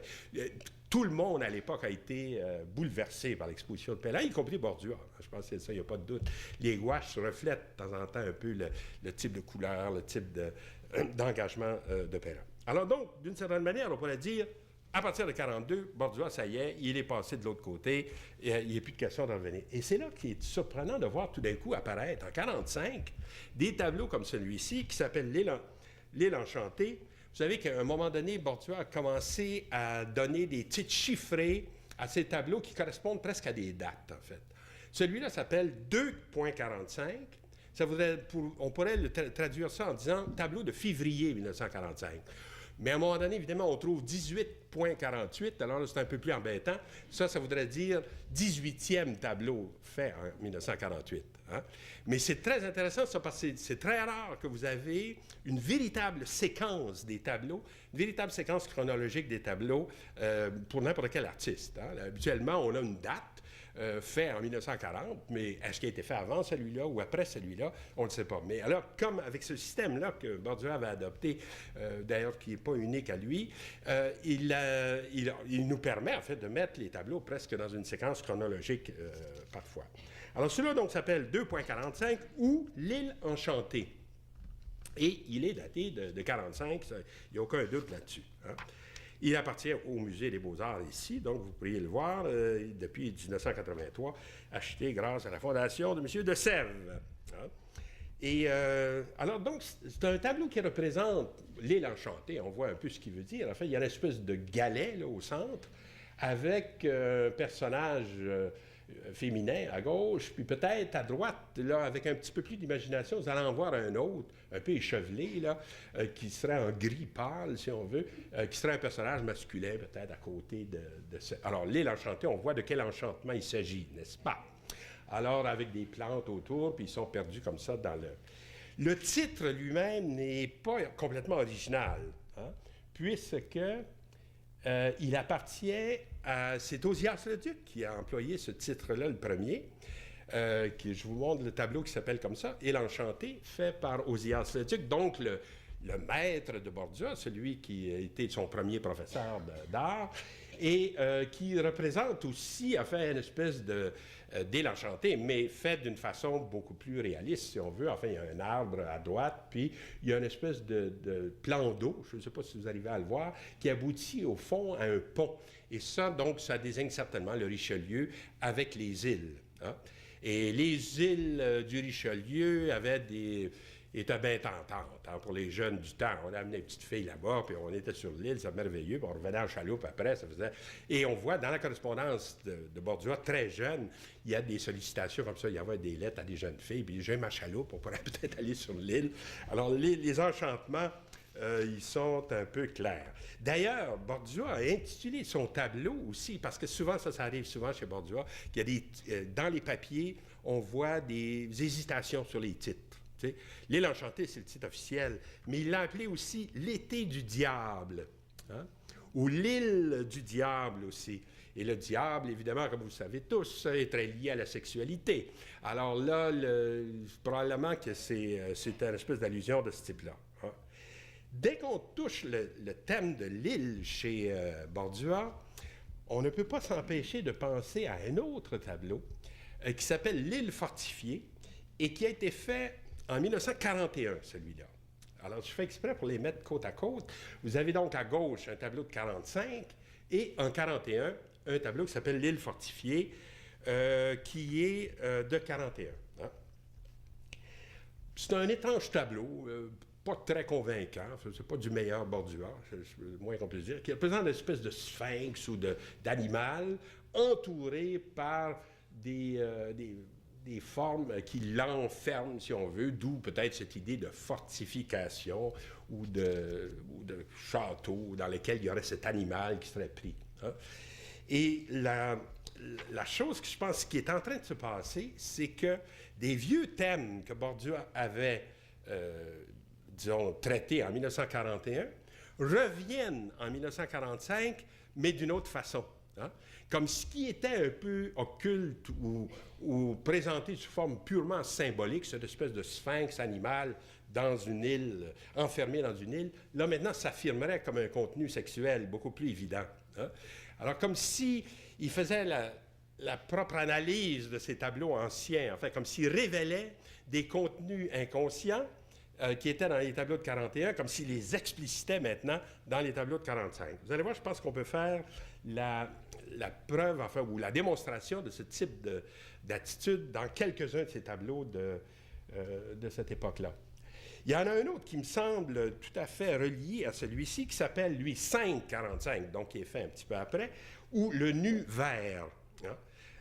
tout le monde à l'époque a été bouleversé par l'exposition de Pelland, y compris Bordua. Je pense que c'est ça, il n'y a pas de doute. Les gouaches reflètent de temps en temps un peu le type de couleur, le type d'engagement de Pelland. Alors donc, d'une certaine manière, on pourrait dire, à partir de 1942, Bordua, ça y est, il est passé de l'autre côté, et il n'y a plus de question d'en revenir. Et c'est là qu'il est surprenant de voir tout d'un coup apparaître, en 1945, des tableaux comme celui-ci, qui s'appelle L'île enchantée. Vous savez qu'à un moment donné, Bordua a commencé à donner des titres chiffrés à ces tableaux qui correspondent presque à des dates, en fait. Celui-là s'appelle 2.45. On pourrait traduire ça en disant « tableau de février 1945 ». Mais à un moment donné, évidemment, on trouve 18.48, alors là, c'est un peu plus embêtant. Ça voudrait dire 18e tableau fait en 1948. Hein? Mais c'est très intéressant, ça, parce que c'est très rare que vous avez une véritable séquence des tableaux, une véritable séquence chronologique des tableaux pour n'importe quel artiste. Hein? Habituellement, on a une date, fait en 1940, mais est-ce qu'il a été fait avant celui-là ou après celui-là? On ne le sait pas. Mais alors, comme avec ce système-là que Bordua avait adopté, d'ailleurs qui n'est pas unique à lui, il nous permet en fait de mettre les tableaux presque dans une séquence chronologique parfois. Alors celui-là donc s'appelle 2.45 ou L'île enchantée. Et il est daté de 1945, il n'y a aucun doute là-dessus. Hein? Il appartient au Musée des Beaux-Arts ici, donc vous pourriez le voir depuis 1983, acheté grâce à la fondation de M. de Sèvres. Hein? Et alors, donc, c'est un tableau qui représente l'île enchantée. On voit un peu ce qu'il veut dire. En fait, il y a une espèce de galet là, au centre, avec un personnage féminin à gauche, puis peut-être à droite, là, avec un petit peu plus d'imagination, vous allez en voir un autre, un peu échevelé, là, qui serait en gris pâle, si on veut, qui serait un personnage masculin, peut-être, à côté de ce... Alors, l'île enchantée, on voit de quel enchantement il s'agit, n'est-ce pas? Alors, avec des plantes autour, puis ils sont perdus comme ça dans le... Le titre lui-même n'est pas complètement original, hein, puisque... il appartient à... C'est Ozias Leduc qui a employé ce titre-là, le premier. Je vous montre le tableau qui s'appelle comme ça, « Île enchantée », fait par Ozias Leduc, donc le maître de Bordua, celui qui a été son premier professeur d'art. et qui représente aussi, enfin, une espèce d'île enchantée, mais faite d'une façon beaucoup plus réaliste, si on veut. Enfin, il y a un arbre à droite, puis il y a une espèce de plan d'eau, je ne sais pas si vous arrivez à le voir, qui aboutit au fond à un pont. Et ça, donc, ça désigne certainement le Richelieu avec les îles. Hein? Et les îles du Richelieu étaient bien tentantes pour les jeunes du temps. On a amené une petite fille là-bas, puis on était sur l'île, c'était merveilleux, puis on revenait en chaloupe après, ça faisait... Et on voit dans la correspondance de Bordua, très jeune, il y a des sollicitations comme ça, il y avait des lettres à des jeunes filles, puis j'ai ma chaloupe, on pourrait peut-être aller sur l'île. Alors, les enchantements, ils sont un peu clairs. D'ailleurs, Bordua a intitulé son tableau aussi, parce que souvent, ça arrive souvent chez Bordua, qu'il y a dans les papiers, on voit des hésitations sur les titres. L'île enchantée, c'est le titre officiel, mais il l'a appelé aussi l'été du diable, hein? Ou l'île du diable aussi. Et le diable, évidemment, comme vous le savez tous, est très lié à la sexualité. Alors là, probablement que c'est une espèce d'allusion de ce type-là. Hein? Dès qu'on touche le thème de l'île chez Bordua, on ne peut pas s'empêcher de penser à un autre tableau qui s'appelle l'île fortifiée et qui a été fait en 1941, celui-là. Alors, je fais exprès pour les mettre côte à côte. Vous avez donc à gauche un tableau de 45 et en 41, un tableau qui s'appelle l'île fortifiée, qui est de 41. Hein? C'est un étrange tableau, pas très convaincant, c'est pas du meilleur Bordua, c'est le moins qu'on puisse dire, qui représente une espèce de sphinx ou d'animal entouré par des formes qui l'enferment, si on veut, d'où peut-être cette idée de fortification ou de château dans lequel il y aurait cet animal qui serait pris. Hein? Et la chose que je pense qui est en train de se passer, c'est que des vieux thèmes que Bordua avait, disons, traités en 1941, reviennent en 1945, mais d'une autre façon. Hein? Comme ce qui était un peu occulte ou présenté sous forme purement symbolique, cette espèce de sphinx animal dans une île, enfermé dans une île, là maintenant s'affirmerait comme un contenu sexuel beaucoup plus évident. Hein? Alors comme si il faisait la propre analyse de ces tableaux anciens, enfin comme s'il révélait des contenus inconscients qui étaient dans les tableaux de 41, comme s'il les explicitait maintenant dans les tableaux de 45. Vous allez voir, je pense qu'on peut faire la preuve, enfin, ou la démonstration de ce type d'attitude dans quelques-uns de ces tableaux de cette époque-là. Il y en a un autre qui me semble tout à fait relié à celui-ci, qui s'appelle, lui, 545, donc qui est fait un petit peu après, ou le nu vert. Hein?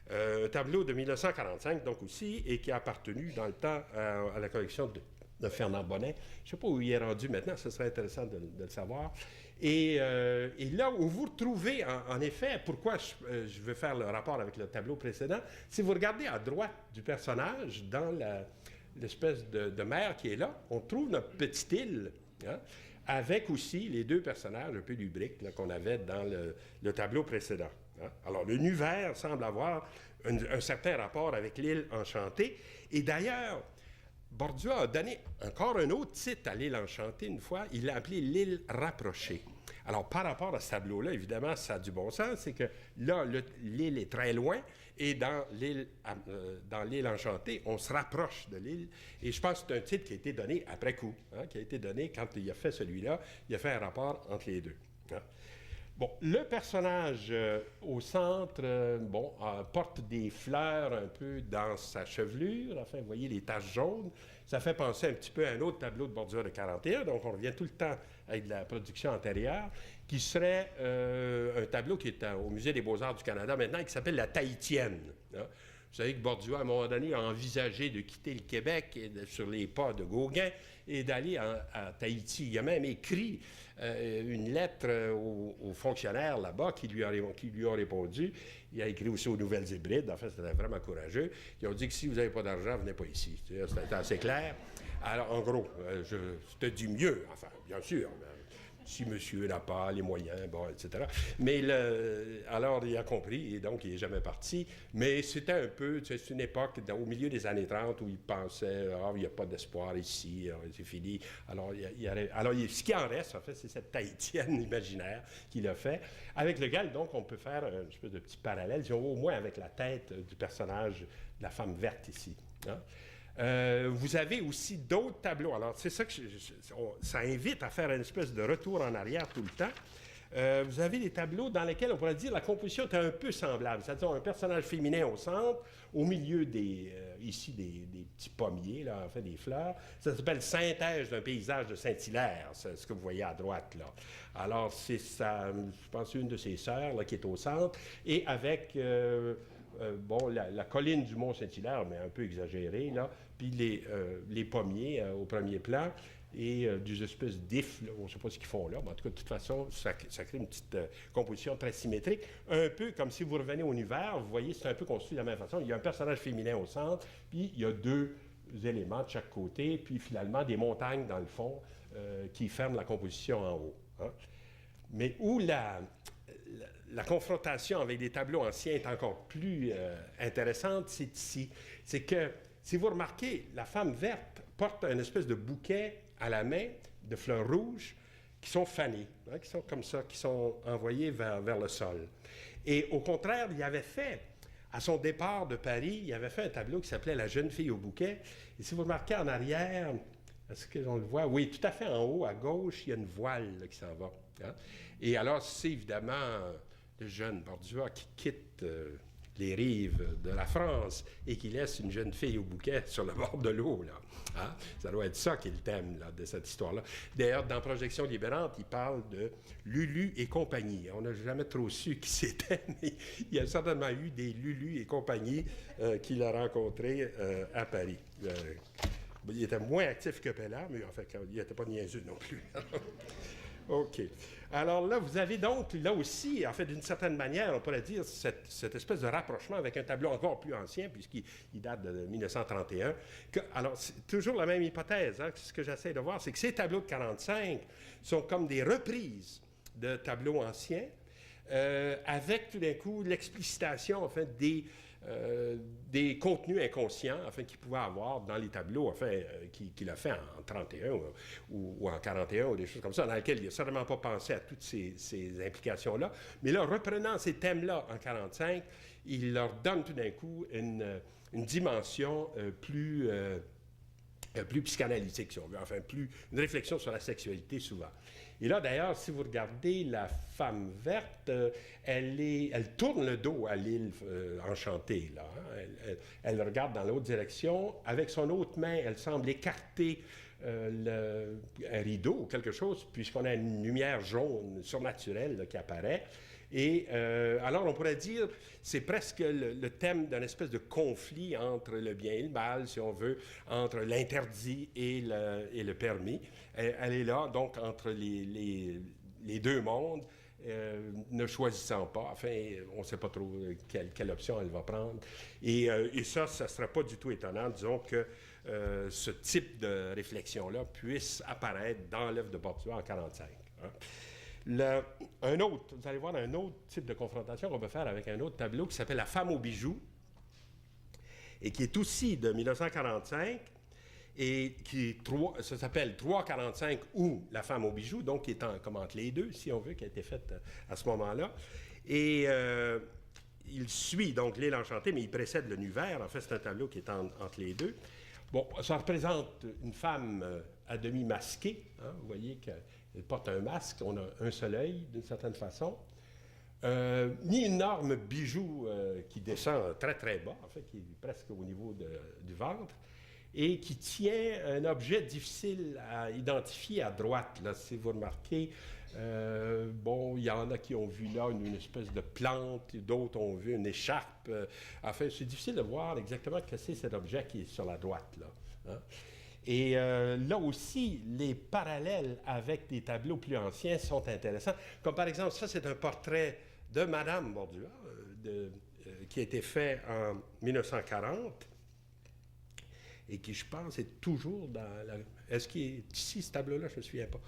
Un tableau de 1945, donc aussi, et qui a appartenu dans le temps à la collection de Fernand Bonnet. Je ne sais pas où il est rendu maintenant, ce serait intéressant de le savoir. Et là où vous retrouvez, en effet, pourquoi je veux faire le rapport avec le tableau précédent, si vous regardez à droite du personnage, dans l'espèce de mer qui est là, on trouve notre petite île, hein, avec aussi les deux personnages un peu lubriques qu'on avait dans le tableau précédent. Hein. Alors, le nu vert semble avoir un certain rapport avec l'île enchantée. Et d'ailleurs, Bordua a donné encore un autre titre à l'île enchantée une fois. Il l'a appelé l'île rapprochée. Alors, par rapport à ce tableau-là, évidemment, ça a du bon sens. C'est que là, l'île est très loin et dans l'île enchantée, on se rapproche de l'île. Et je pense que c'est un titre qui a été donné après coup, hein, qui a été donné quand il a fait celui-là. Il a fait un rapport entre les deux. Hein. Bon, le personnage au centre, porte des fleurs un peu dans sa chevelure. Enfin, vous voyez les taches jaunes. Ça fait penser un petit peu à un autre tableau de Bordua de 41. Donc, on revient tout le temps avec de la production antérieure, qui serait un tableau qui est au Musée des Beaux-Arts du Canada maintenant et qui s'appelle la Tahitienne. Hein? Vous savez que Bordua, à un moment donné, a envisagé de quitter le Québec sur les pas de Gauguin et d'aller à Tahiti. Il a même écrit une lettre aux fonctionnaires là-bas qui lui ont répondu. Il a écrit aussi aux Nouvelles Hébrides. En fait, c'était vraiment courageux. Ils ont dit que si vous n'avez pas d'argent, venez pas ici. C'était assez clair. Alors, en gros, je te dis mieux, enfin, bien sûr. si monsieur n'a pas les moyens, bon, etc. Mais alors, il a compris, et donc, il n'est jamais parti. Mais c'était un peu, c'est une époque, au milieu des années 30, où il pensait, il n'y a pas d'espoir ici, c'est fini. Alors, ce qui en reste, en fait, c'est cette Tahitienne imaginaire qu'il a fait, avec lequel, donc, on peut faire une espèce de petit parallèle, au moins avec la tête du personnage de la femme verte ici. Hein? Vous avez aussi d'autres tableaux. Alors, c'est ça que ça invite à faire une espèce de retour en arrière tout le temps. Vous avez des tableaux dans lesquels on pourrait dire que la composition est un peu semblable. C'est-à-dire un personnage féminin au centre, au milieu ici des petits pommiers, là, en fait des fleurs. Ça s'appelle synthèse d'un paysage de Saint-Hilaire, c'est ce que vous voyez à droite là. Alors, c'est ça, je pense une de ses sœurs là, qui est au centre, et avec... la colline du Mont-Saint-Hilaire, mais un peu exagérée, là, puis les pommiers au premier plan, et des espèces d'ifs, on ne sait pas ce qu'ils font là, mais en tout cas, de toute façon, ça crée une petite composition très symétrique, un peu comme si vous revenez au univers, vous voyez, c'est un peu construit de la même façon, il y a un personnage féminin au centre, puis il y a deux éléments de chaque côté, puis finalement des montagnes dans le fond qui ferment la composition en haut. Hein. Mais où la confrontation avec des tableaux anciens est encore plus intéressante, c'est ici. C'est que, si vous remarquez, la femme verte porte une espèce de bouquet à la main de fleurs rouges qui sont fanées, hein, qui sont comme ça, qui sont envoyées vers le sol. Et au contraire, il avait fait, à son départ de Paris, il avait fait un tableau qui s'appelait « La jeune fille au bouquet ». Et si vous remarquez en arrière, est-ce qu'on le voit? Oui, tout à fait en haut, à gauche, il y a une voile là, qui s'en va. Hein? Et alors, c'est évidemment le jeune Bordua qui quitte les rives de la France et qui laisse une jeune fille au bouquet sur le bord de l'eau. Là. Hein? Ça doit être ça qui est le thème là, de cette histoire-là. D'ailleurs, dans Projection libérante, il parle de Lulu et compagnie. On n'a jamais trop su qui c'était, mais il y a certainement eu des Lulu et compagnie qu'il a rencontrés à Paris. Il était moins actif que Pellard, mais en fait, il n'était pas niaiseux non plus. OK. Alors là, vous avez donc, là aussi, en fait, d'une certaine manière, on pourrait dire, cette espèce de rapprochement avec un tableau encore plus ancien, puisqu'il date de 1931. Alors, c'est toujours la même hypothèse. Hein, ce que j'essaie de voir, c'est que ces tableaux de 45 sont comme des reprises de tableaux anciens, avec tout d'un coup l'explicitation, en fait, des contenus inconscients enfin, qu'il pouvait avoir dans les tableaux enfin, qu'il a fait en 31 ou en 41 ou des choses comme ça, dans lesquels il n'a certainement pas pensé à toutes ces implications-là. Mais là, reprenant ces thèmes-là en 45, il leur donne tout d'un coup une dimension plus psychanalytique, si on veut, enfin, une réflexion sur la sexualité souvent. Et là, d'ailleurs, si vous regardez la femme verte, elle tourne le dos à l'île enchantée, là. Hein. Elle regarde dans l'autre direction. Avec son autre main, elle semble écarter un rideau ou quelque chose, puisqu'on a une lumière jaune surnaturelle là, qui apparaît. Et alors, on pourrait dire, c'est presque le thème d'un espèce de conflit entre le bien et le mal, si on veut, entre l'interdit et le permis. Elle est là, donc, entre les deux mondes, ne choisissant pas. Enfin, on ne sait pas trop quelle option elle va prendre. Et ça ne serait pas du tout étonnant, disons, que ce type de réflexion-là puisse apparaître dans l'œuvre de Bordua en 1945. Hein. Vous allez voir un autre type de confrontation qu'on peut faire avec un autre tableau qui s'appelle La femme aux bijoux et qui est aussi de 1945 et ça s'appelle 345 ou La femme aux bijoux, donc qui est comme entre les deux, si on veut, qui a été faite à ce moment-là. Et il suit donc l'île enchantée, mais il précède le nu vert. En fait, c'est un tableau qui est entre les deux. Bon, ça représente une femme à demi masquée. Hein, vous voyez qu'elle porte un masque, on a un seul œil, d'une certaine façon. Ni une énorme bijou qui descend très, très bas, en fait, qui est presque au niveau du ventre, et qui tient un objet difficile à identifier à droite. Là, si vous remarquez, il y en a qui ont vu là une espèce de plante, d'autres ont vu une écharpe. Enfin, c'est difficile de voir exactement ce que c'est cet objet qui est sur la droite, là. Hein? Et là aussi, les parallèles avec des tableaux plus anciens sont intéressants. Comme par exemple, ça, c'est un portrait de Madame Bordua, qui a été fait en 1940 et qui, je pense, est toujours dans la... Est-ce qu'il est ici, ce tableau-là? Je ne me souviens pas.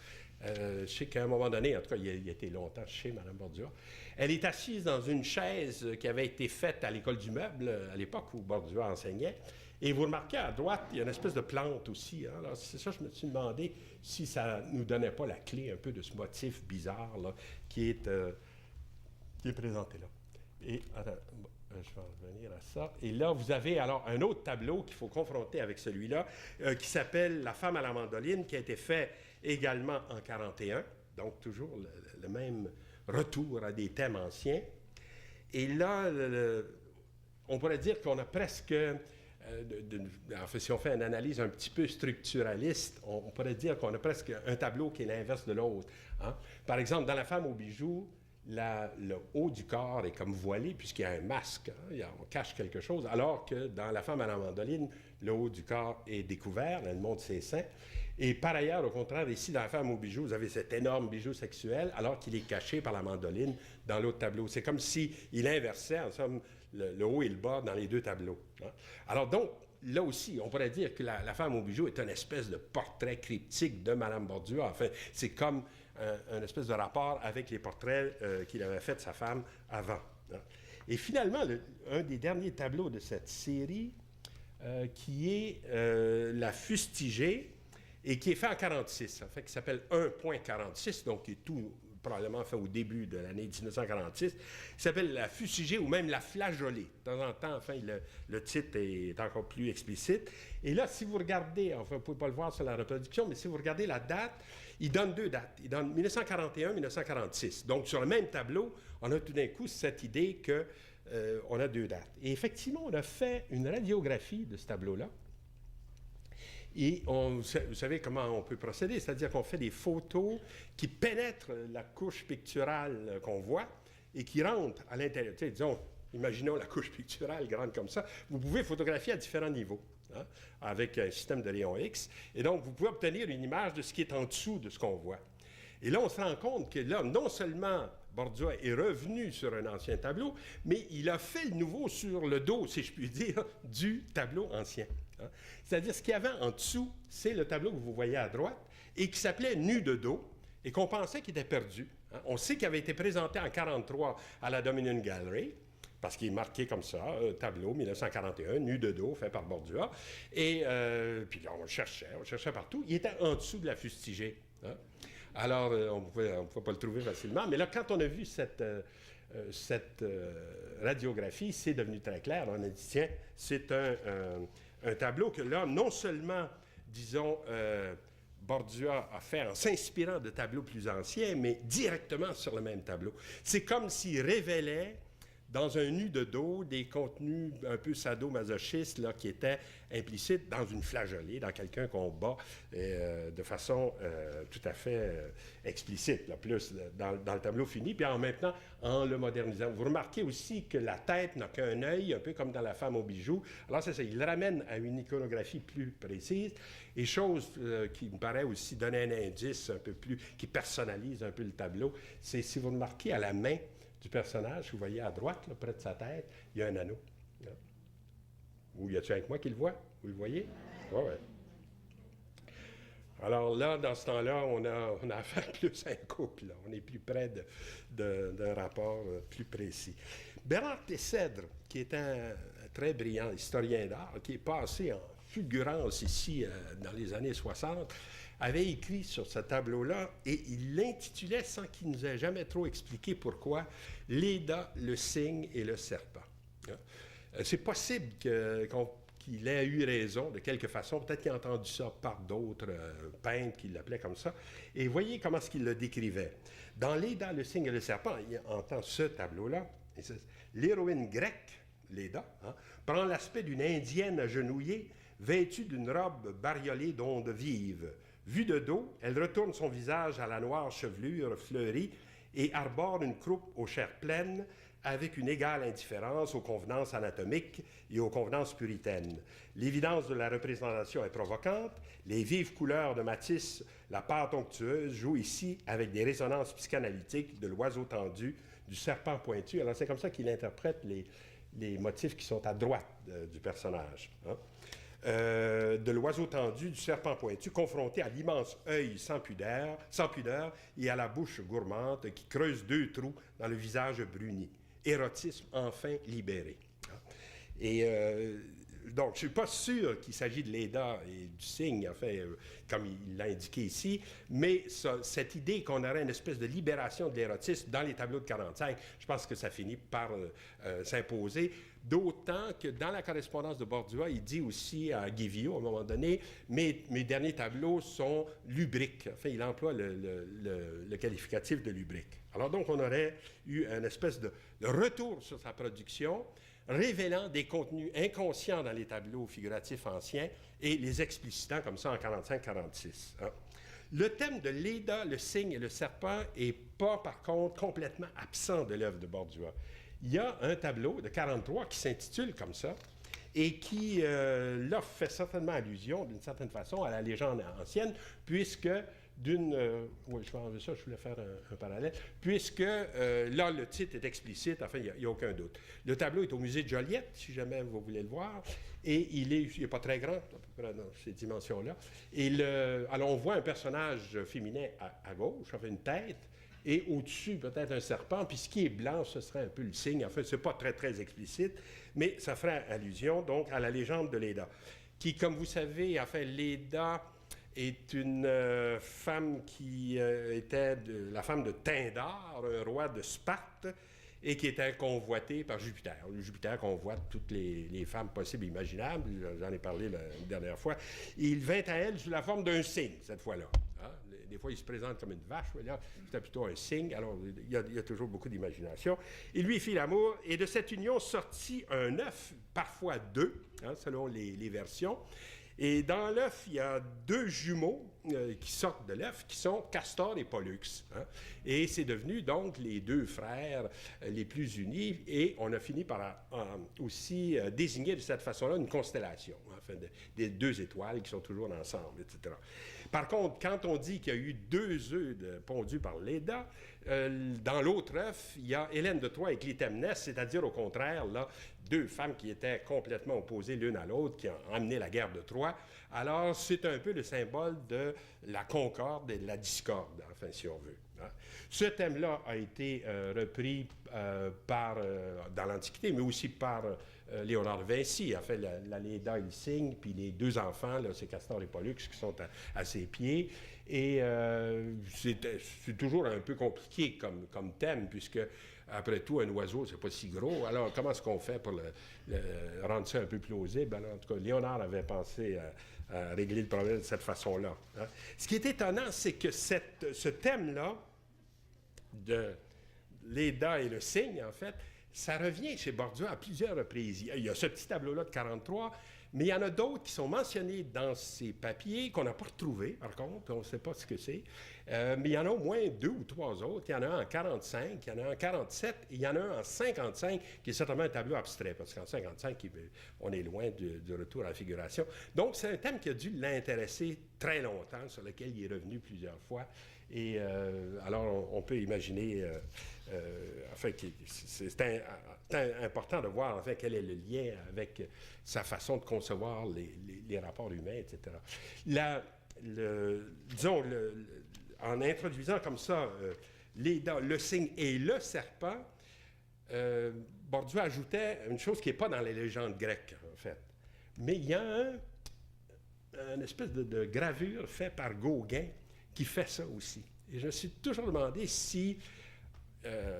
Je sais qu'à un moment donné, en tout cas, il a été longtemps chez Mme Bordua. Elle est assise dans une chaise qui avait été faite à l'école du meuble, à l'époque où Bordua enseignait. Et vous remarquez, à droite, il y a une espèce de plante aussi. Hein? Alors, c'est ça, je me suis demandé si ça ne nous donnait pas la clé un peu de ce motif bizarre là, qui est présenté là. Et, attends, je vais en revenir à ça. Et là, vous avez alors un autre tableau qu'il faut confronter avec celui-là, qui s'appelle La femme à la mandoline, qui a été fait également en 1941. Donc, toujours le même retour à des thèmes anciens. Et là, on pourrait dire qu'on a presque... en fait, si on fait une analyse un petit peu structuraliste, on pourrait dire qu'on a presque un tableau qui est l'inverse de l'autre. Hein? Par exemple, dans La femme aux bijoux, le haut du corps est comme voilé puisqu'il y a un masque, hein? On cache quelque chose, alors que dans La femme à la mandoline, le haut du corps est découvert, elle montre ses seins. Et par ailleurs, au contraire, ici, dans La femme aux bijoux, vous avez cet énorme bijou sexuel, alors qu'il est caché par la mandoline dans l'autre tableau. C'est comme s'il inversait, en somme, le haut et le bas dans les deux tableaux. Hein? Alors donc, là aussi, on pourrait dire que la femme aux bijoux est une espèce de portrait cryptique de Mme Bordua. Enfin, c'est comme un espèce de rapport avec les portraits qu'il avait fait de sa femme avant. Hein? Et finalement, un des derniers tableaux de cette série, qui est La fustigée, et qui est fait en 1946, en fait, qui s'appelle 1.46, donc qui est tout probablement fait au début de l'année 1946, qui s'appelle La fustigée ou même La flageolée. De temps en temps, enfin, le titre est encore plus explicite. Et là, si vous regardez, enfin, vous ne pouvez pas le voir sur la reproduction, mais si vous regardez la date, il donne deux dates. Il donne 1941-1946. Donc, sur le même tableau, on a tout d'un coup cette idée qu'on a deux dates. Et effectivement, on a fait une radiographie de ce tableau-là. Et vous savez comment on peut procéder, c'est-à-dire qu'on fait des photos qui pénètrent la couche picturale qu'on voit et qui rentrent à l'intérieur. Tu sais, disons, imaginons la couche picturale grande comme ça. Vous pouvez photographier à différents niveaux, hein, avec un système de rayons X. Et donc, vous pouvez obtenir une image de ce qui est en dessous de ce qu'on voit. Et là, on se rend compte que là, non seulement Bordua est revenu sur un ancien tableau, mais il a fait le nouveau sur le dos, si je puis dire, du tableau ancien. Hein? C'est-à-dire, ce qu'il y avait en dessous, c'est le tableau que vous voyez à droite, et qui s'appelait « Nu de dos », et qu'on pensait qu'il était perdu. Hein? On sait qu'il avait été présenté en 1943 à la Dominion Gallery, parce qu'il est marqué comme ça, tableau 1941, nu de dos, fait par Bordua. Et puis là, on le cherchait partout. Il était en dessous de La fustigée. Hein? Alors, on ne pouvait pas le trouver facilement. Mais là, quand on a vu cette radiographie, c'est devenu très clair. On a dit, tiens, c'est un tableau que là, non seulement, disons, Bordua a fait en s'inspirant de tableaux plus anciens, mais directement sur le même tableau. C'est comme s'il révélait dans un nu de dos des contenus un peu sadomasochistes là, qui étaient implicites dans une flageolée, dans quelqu'un qu'on bat de façon tout à fait explicite, là, plus dans le tableau fini, puis en même temps en le modernisant. Vous remarquez aussi que la tête n'a qu'un œil, un peu comme dans La femme aux bijoux. Alors c'est ça, il le ramène à une iconographie plus précise, et chose qui me paraît aussi donner un indice un peu plus, qui personnalise un peu le tableau, c'est si vous remarquez à la main du personnage, vous voyez à droite, là, près de sa tête, il y a un anneau. Là. Ou y a-t-il avec moi qui le voit? Vous le voyez? Oui, oui. Alors là, dans ce temps-là, on a affaire plus à un couple. Là. On est plus près d'un rapport plus précis. Bernard Tessèdre, qui est un très brillant historien d'art, qui est passé en fulgurance ici dans les années 60, avait écrit sur ce tableau-là, et il l'intitulait, sans qu'il nous ait jamais trop expliqué pourquoi, « Léda, le cygne et le serpent ». C'est possible qu'il ait eu raison de quelque façon, peut-être qu'il a entendu ça par d'autres peintres qui l'appelaient comme ça, et voyez comment est-ce qu'il le décrivait. Dans « Léda, le cygne et le serpent », il entend ce tableau-là, l'héroïne grecque, Léda, hein, prend l'aspect d'une indienne agenouillée, vêtue d'une robe bariolée d'ondes vives. Vue de dos, elle retourne son visage à la noire chevelure fleurie et arbore une croupe aux chairs pleines avec une égale indifférence aux convenances anatomiques et aux convenances puritaines. L'évidence de la représentation est provocante. Les vives couleurs de Matisse, la pâte onctueuse, jouent ici avec des résonances psychanalytiques de l'oiseau tendu, du serpent pointu. Alors c'est comme ça qu'il interprète les motifs qui sont à droite du personnage. Hein? de l'oiseau tendu, du serpent pointu, confronté à l'immense œil sans pudeur et à la bouche gourmande qui creuse 2 trous dans le visage bruni. Érotisme enfin libéré. Et donc, je ne suis pas sûr qu'il s'agit de Léda et du cygne, enfin, comme il l'a indiqué ici, mais cette idée qu'on aurait une espèce de libération de l'érotisme dans les tableaux de 45, je pense que ça finit par s'imposer, d'autant que dans la correspondance de Bordua, il dit aussi à Guivio, à un moment donné, mes derniers tableaux sont lubriques. Enfin, il emploie le qualificatif de lubrique. Alors donc, on aurait eu une espèce de retour sur sa production, révélant des contenus inconscients dans les tableaux figuratifs anciens et les explicitant comme ça en 45-46. Hein. Le thème de Léda, le cygne et le serpent n'est pas, par contre, complètement absent de l'œuvre de Bordua. Il y a un tableau de 43 qui s'intitule comme ça et qui, là, fait certainement allusion, d'une certaine façon, à la légende ancienne, puisque oui, je vais enlever ça, je voulais faire un parallèle. Puisque là, le titre est explicite, enfin, il n'y a aucun doute. Le tableau est au musée de Joliette, si jamais vous voulez le voir, et il n'est pas très grand, à peu près dans ces dimensions-là. Alors, on voit un personnage féminin à gauche, enfin, une tête, et au-dessus, peut-être un serpent, puis ce qui est blanc, ce serait un peu le cygne. En fait, ce n'est pas très, très explicite, mais ça ferait allusion, donc, à la légende de Léda, qui, comme vous savez, enfin, Léda est une femme qui était la femme de Tyndare, un roi de Sparte, et qui était convoitée par Jupiter. Jupiter convoite toutes les femmes possibles et imaginables, j'en ai parlé la dernière fois. Il vint à elle sous la forme d'un cygne, cette fois-là. Hein? Des fois, il se présente comme une vache, mais là, c'était plutôt un cygne. Alors, il y a toujours beaucoup d'imagination. Il lui fit l'amour, et de cette union sortit un œuf, parfois 2, hein, selon les versions. Et dans l'œuf, il y a 2 jumeaux qui sortent de l'œuf, qui sont Castor et Pollux. Hein? Et c'est devenu donc les 2 frères les plus unis, et on a fini par aussi désigner de cette façon-là une constellation, enfin, des 2 étoiles qui sont toujours ensemble, etc. Par contre, quand on dit qu'il y a eu 2 œufs pondus par Léda, dans l'autre œuf, il y a Hélène de Troie et Clytemnestre, c'est-à-dire au contraire, là, 2 femmes qui étaient complètement opposées l'une à l'autre, qui ont amené la guerre de Troie. Alors, c'est un peu le symbole de la concorde et de la discorde, enfin, si on veut. Hein. Ce thème-là a été repris dans l'Antiquité, mais aussi par Léonard de Vinci. En fait, la Léda, il cygne, puis les 2 enfants, là, c'est Castor et Pollux, qui sont à ses pieds. Et c'est toujours un peu compliqué comme thème, puisque, après tout, un oiseau, c'est pas si gros. Alors, comment est-ce qu'on fait pour rendre ça un peu plausible? Alors, en tout cas, Léonard avait pensé à régler le problème de cette façon-là. Hein. Ce qui est étonnant, c'est que ce thème-là, de Léda et le cygne, en fait, ça revient chez Bordua à plusieurs reprises. Il y a ce petit tableau-là de 43, mais il y en a d'autres qui sont mentionnés dans ces papiers qu'on n'a pas retrouvés, par contre, on ne sait pas ce que c'est. Mais il y en a au moins 2 ou 3 autres. Il y en a un en 45, il y en a un en 47, et il y en a un en 55, qui est certainement un tableau abstrait, parce qu'en 55, on est loin du retour à la figuration. Donc, c'est un thème qui a dû l'intéresser très longtemps, sur lequel il est revenu plusieurs fois. Et alors, on peut imaginer, enfin, c'est important de voir, en fait, quel est le lien avec sa façon de concevoir les rapports humains, etc. Disons, en introduisant comme ça le cygne et le serpent, Bordua ajoutait une chose qui n'est pas dans les légendes grecques, en fait. Mais il y a une espèce de gravure faite par Gauguin qui fait ça aussi. Et je me suis toujours demandé si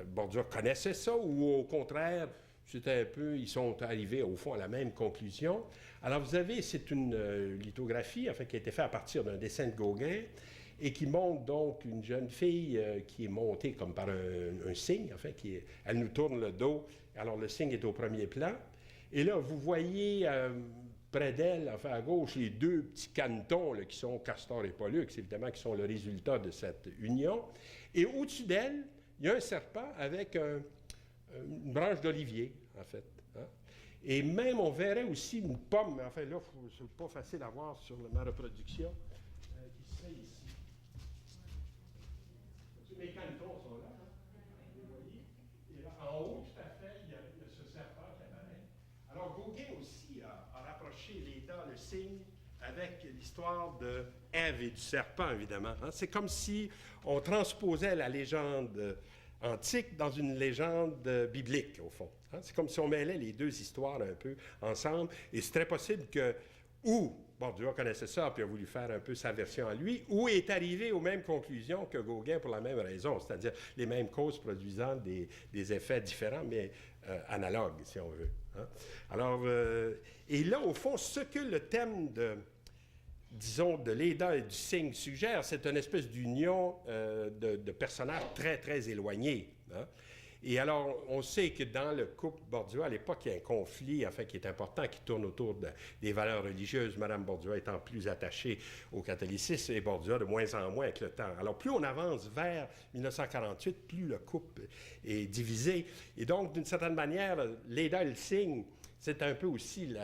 Bordua connaissait ça ou au contraire, c'était un peu, ils sont arrivés au fond à la même conclusion. Alors vous avez, c'est une lithographie, enfin, qui a été faite à partir d'un dessin de Gauguin et qui montre donc une jeune fille qui est montée comme par un cygne, enfin, elle nous tourne le dos, alors le cygne est au premier plan. Et là, vous voyez près d'elle, enfin à gauche, les 2 petits canetons là, qui sont Castor et Pollux, évidemment, qui sont le résultat de cette union. Et au-dessus d'elle, il y a un serpent avec une branche d'olivier, en fait. Hein? Et même, on verrait aussi une pomme, mais enfin là, c'est pas facile à voir sur ma reproduction, qui serait ici. Mes canetons sont là, hein? Vous voyez? Et là, en haut, tout à fait, il y a ce serpent qui apparaît. Alors, Gauguin aussi a rapproché Léda, le cygne avec l'histoire de Ève et du serpent, évidemment. Hein. C'est comme si on transposait la légende antique dans une légende biblique, au fond. Hein. C'est comme si on mêlait les deux histoires un peu ensemble, et c'est très possible que, ou Bordua connaissait ça, puis a voulu faire un peu sa version à lui, ou est arrivé aux mêmes conclusions que Gauguin pour la même raison, c'est-à-dire les mêmes causes produisant des effets différents, mais analogues, si on veut. Hein. Alors, et là, au fond, ce que le thème disons, de Léda et du cygne suggère, c'est une espèce d'union de personnages très, très éloignés. Hein. Et alors, on sait que dans le couple Bordua, à l'époque, il y a un conflit, enfin, qui est important, qui tourne autour des valeurs religieuses, Madame Bordua étant plus attachée au catholicisme et Bordua de moins en moins avec le temps. Alors, plus on avance vers 1948, plus le couple est divisé. Et donc, d'une certaine manière, Léda et le cygne, c'est un peu aussi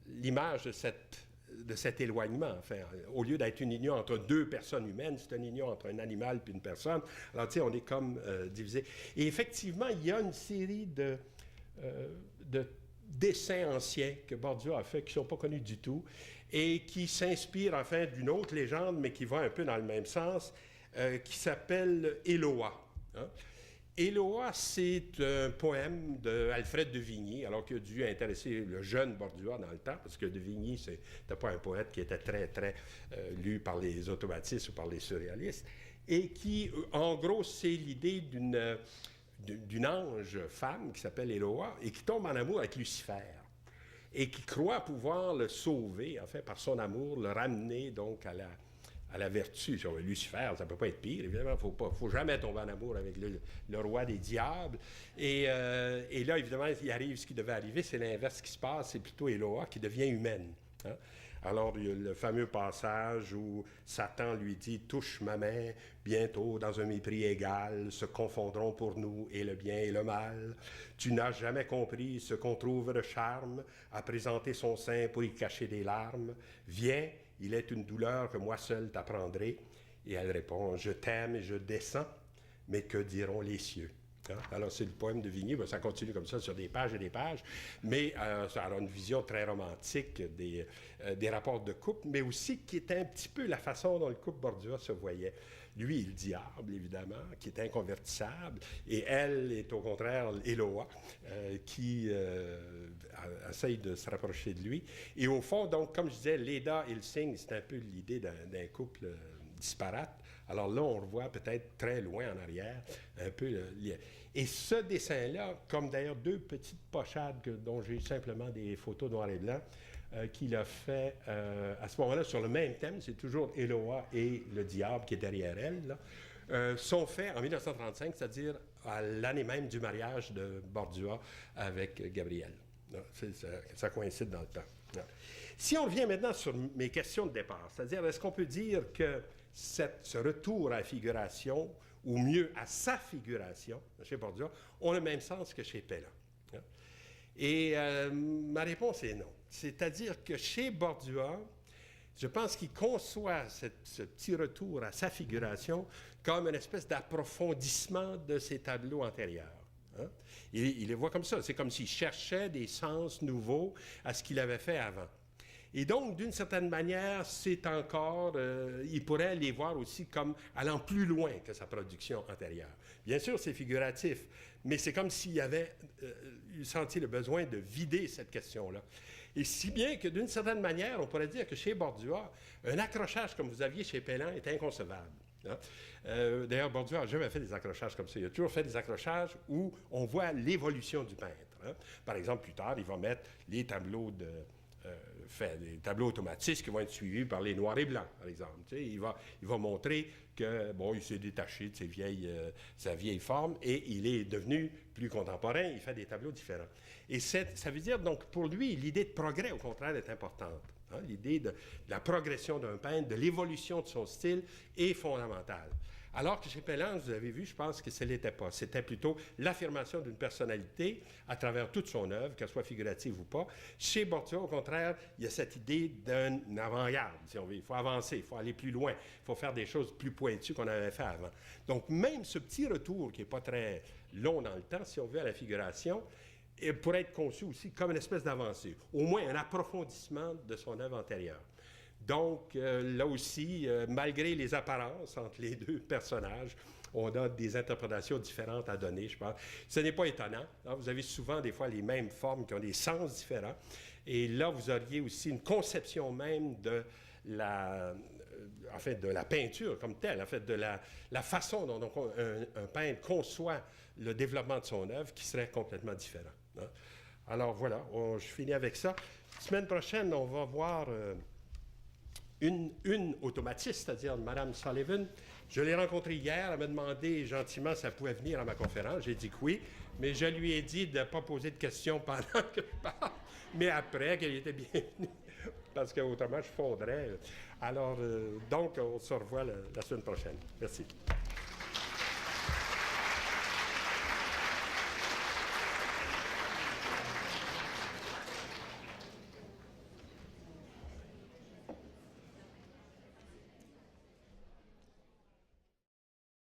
l'image de cet éloignement. Enfin, au lieu d'être une union entre deux personnes humaines, c'est une union entre un animal puis une personne. Alors, tu sais, on est comme divisé. Et effectivement, il y a une série de dessins anciens que Bordua a fait qui ne sont pas connus du tout et qui s'inspirent, enfin, d'une autre légende, mais qui va un peu dans le même sens, qui s'appelle Éloa. Hein? Éloa, c'est un poème d'Alfred de Vigny, alors qu'il a dû intéresser le jeune Bordua dans le temps, parce que de Vigny, c'était pas un poète qui était très, très lu par les automatistes ou par les surréalistes, et qui, en gros, c'est l'idée d'une ange femme qui s'appelle Éloa, et qui tombe en amour avec Lucifer, et qui croit pouvoir le sauver, en fait, par son amour, le ramener donc à la vertu. Lucifer, ça ne peut pas être pire, évidemment. Il ne faut jamais tomber en amour avec le roi des diables. Et là, évidemment, il arrive ce qui devait arriver, c'est l'inverse qui se passe, c'est plutôt Éloa qui devient humaine. Hein? Alors, il y a le fameux passage où Satan lui dit « Touche ma main, bientôt, dans un mépris égal, se confondront pour nous et le bien et le mal. Tu n'as jamais compris ce qu'on trouve de charme à présenter son sein pour y cacher des larmes. Viens, il est une douleur que moi seul t'apprendrai. » Et elle répond « Je t'aime et je descends, mais que diront les cieux? » Hein? Alors, c'est le poème de Vigny. Ça continue comme ça sur des pages et des pages, mais ça a une vision très romantique des rapports de couple, mais aussi qui est un petit peu la façon dont le couple Bordua se voyait. Lui, le diable, évidemment, qui est inconvertissable, et elle est au contraire Éloa, qui essaye de se rapprocher de lui. Et au fond, donc, comme je disais, Léda et le cygne, c'est un peu l'idée d'un couple disparate. Alors là, on le voit peut-être très loin en arrière, un peu. Et ce dessin-là, comme d'ailleurs deux petites pochades dont j'ai simplement des photos noir et blanc, qu'il a fait à ce moment-là sur le même thème, c'est toujours Éloa et le diable qui est derrière elle, là, sont faits en 1935, c'est-à-dire à l'année même du mariage de Bordua avec Gabrielle. Ça coïncide dans le temps. Si on revient maintenant sur mes questions de départ, c'est-à-dire est-ce qu'on peut dire que ce retour à la figuration, ou mieux à sa figuration, chez Bordua, ont le même sens que chez Pellin? Et ma réponse est non. C'est-à-dire que chez Bordua, je pense qu'il conçoit ce petit retour à sa figuration comme une espèce d'approfondissement de ses tableaux antérieurs. Hein? Il les voit comme ça. C'est comme s'il cherchait des sens nouveaux à ce qu'il avait fait avant. Et donc, d'une certaine manière, c'est encore, il pourrait les voir aussi comme allant plus loin que sa production antérieure. Bien sûr, c'est figuratif, mais c'est comme s'il avait senti le besoin de vider cette question-là. Et si bien que, d'une certaine manière, on pourrait dire que chez Bordua, un accrochage comme vous aviez chez Pellin est inconcevable. Hein? D'ailleurs, Bordua n'a jamais fait des accrochages comme ça. Il a toujours fait des accrochages où on voit l'évolution du peintre. Hein? Par exemple, plus tard, il va mettre les tableaux des tableaux automatistes qui vont être suivis par les noirs et blancs, par exemple. Tu sais, il va montrer que, bon, il s'est détaché de sa vieille forme et il est devenu plus contemporain, il fait des tableaux différents. Et ça veut dire, donc, pour lui, l'idée de progrès, au contraire, est importante. Hein? L'idée de la progression d'un peintre, de l'évolution de son style est fondamentale. Alors que chez Pellin, vous avez vu, je pense que ce n'était pas. C'était plutôt l'affirmation d'une personnalité à travers toute son œuvre, qu'elle soit figurative ou pas. Chez Bordua, au contraire, il y a cette idée d'un avant-garde, si on veut. Il faut avancer, il faut aller plus loin, il faut faire des choses plus pointues qu'on avait fait avant. Donc, même ce petit retour, qui n'est pas très long dans le temps, si on veut, à la figuration, pourrait être conçu aussi comme une espèce d'avancée, au moins un approfondissement de son œuvre antérieure. Donc, là aussi, malgré les apparences entre les deux personnages, on a des interprétations différentes à donner, je pense. Ce n'est pas étonnant. Hein? Vous avez souvent, des fois, les mêmes formes qui ont des sens différents. Et là, vous auriez aussi une conception même de de la peinture comme telle, en fait, de la façon dont un peintre conçoit le développement de son œuvre qui serait complètement différent. Hein? Alors voilà, je finis avec ça. Semaine prochaine, on va voir une automatiste, c'est-à-dire Mme Sullivan. Je l'ai rencontrée hier, elle m'a demandé gentiment si elle pouvait venir à ma conférence. J'ai dit que oui, mais je lui ai dit de ne pas poser de questions pendant que je parle, mais après qu'elle était bienvenue, parce qu'autrement je fondrais. Alors, donc, on se revoit la semaine prochaine. Merci.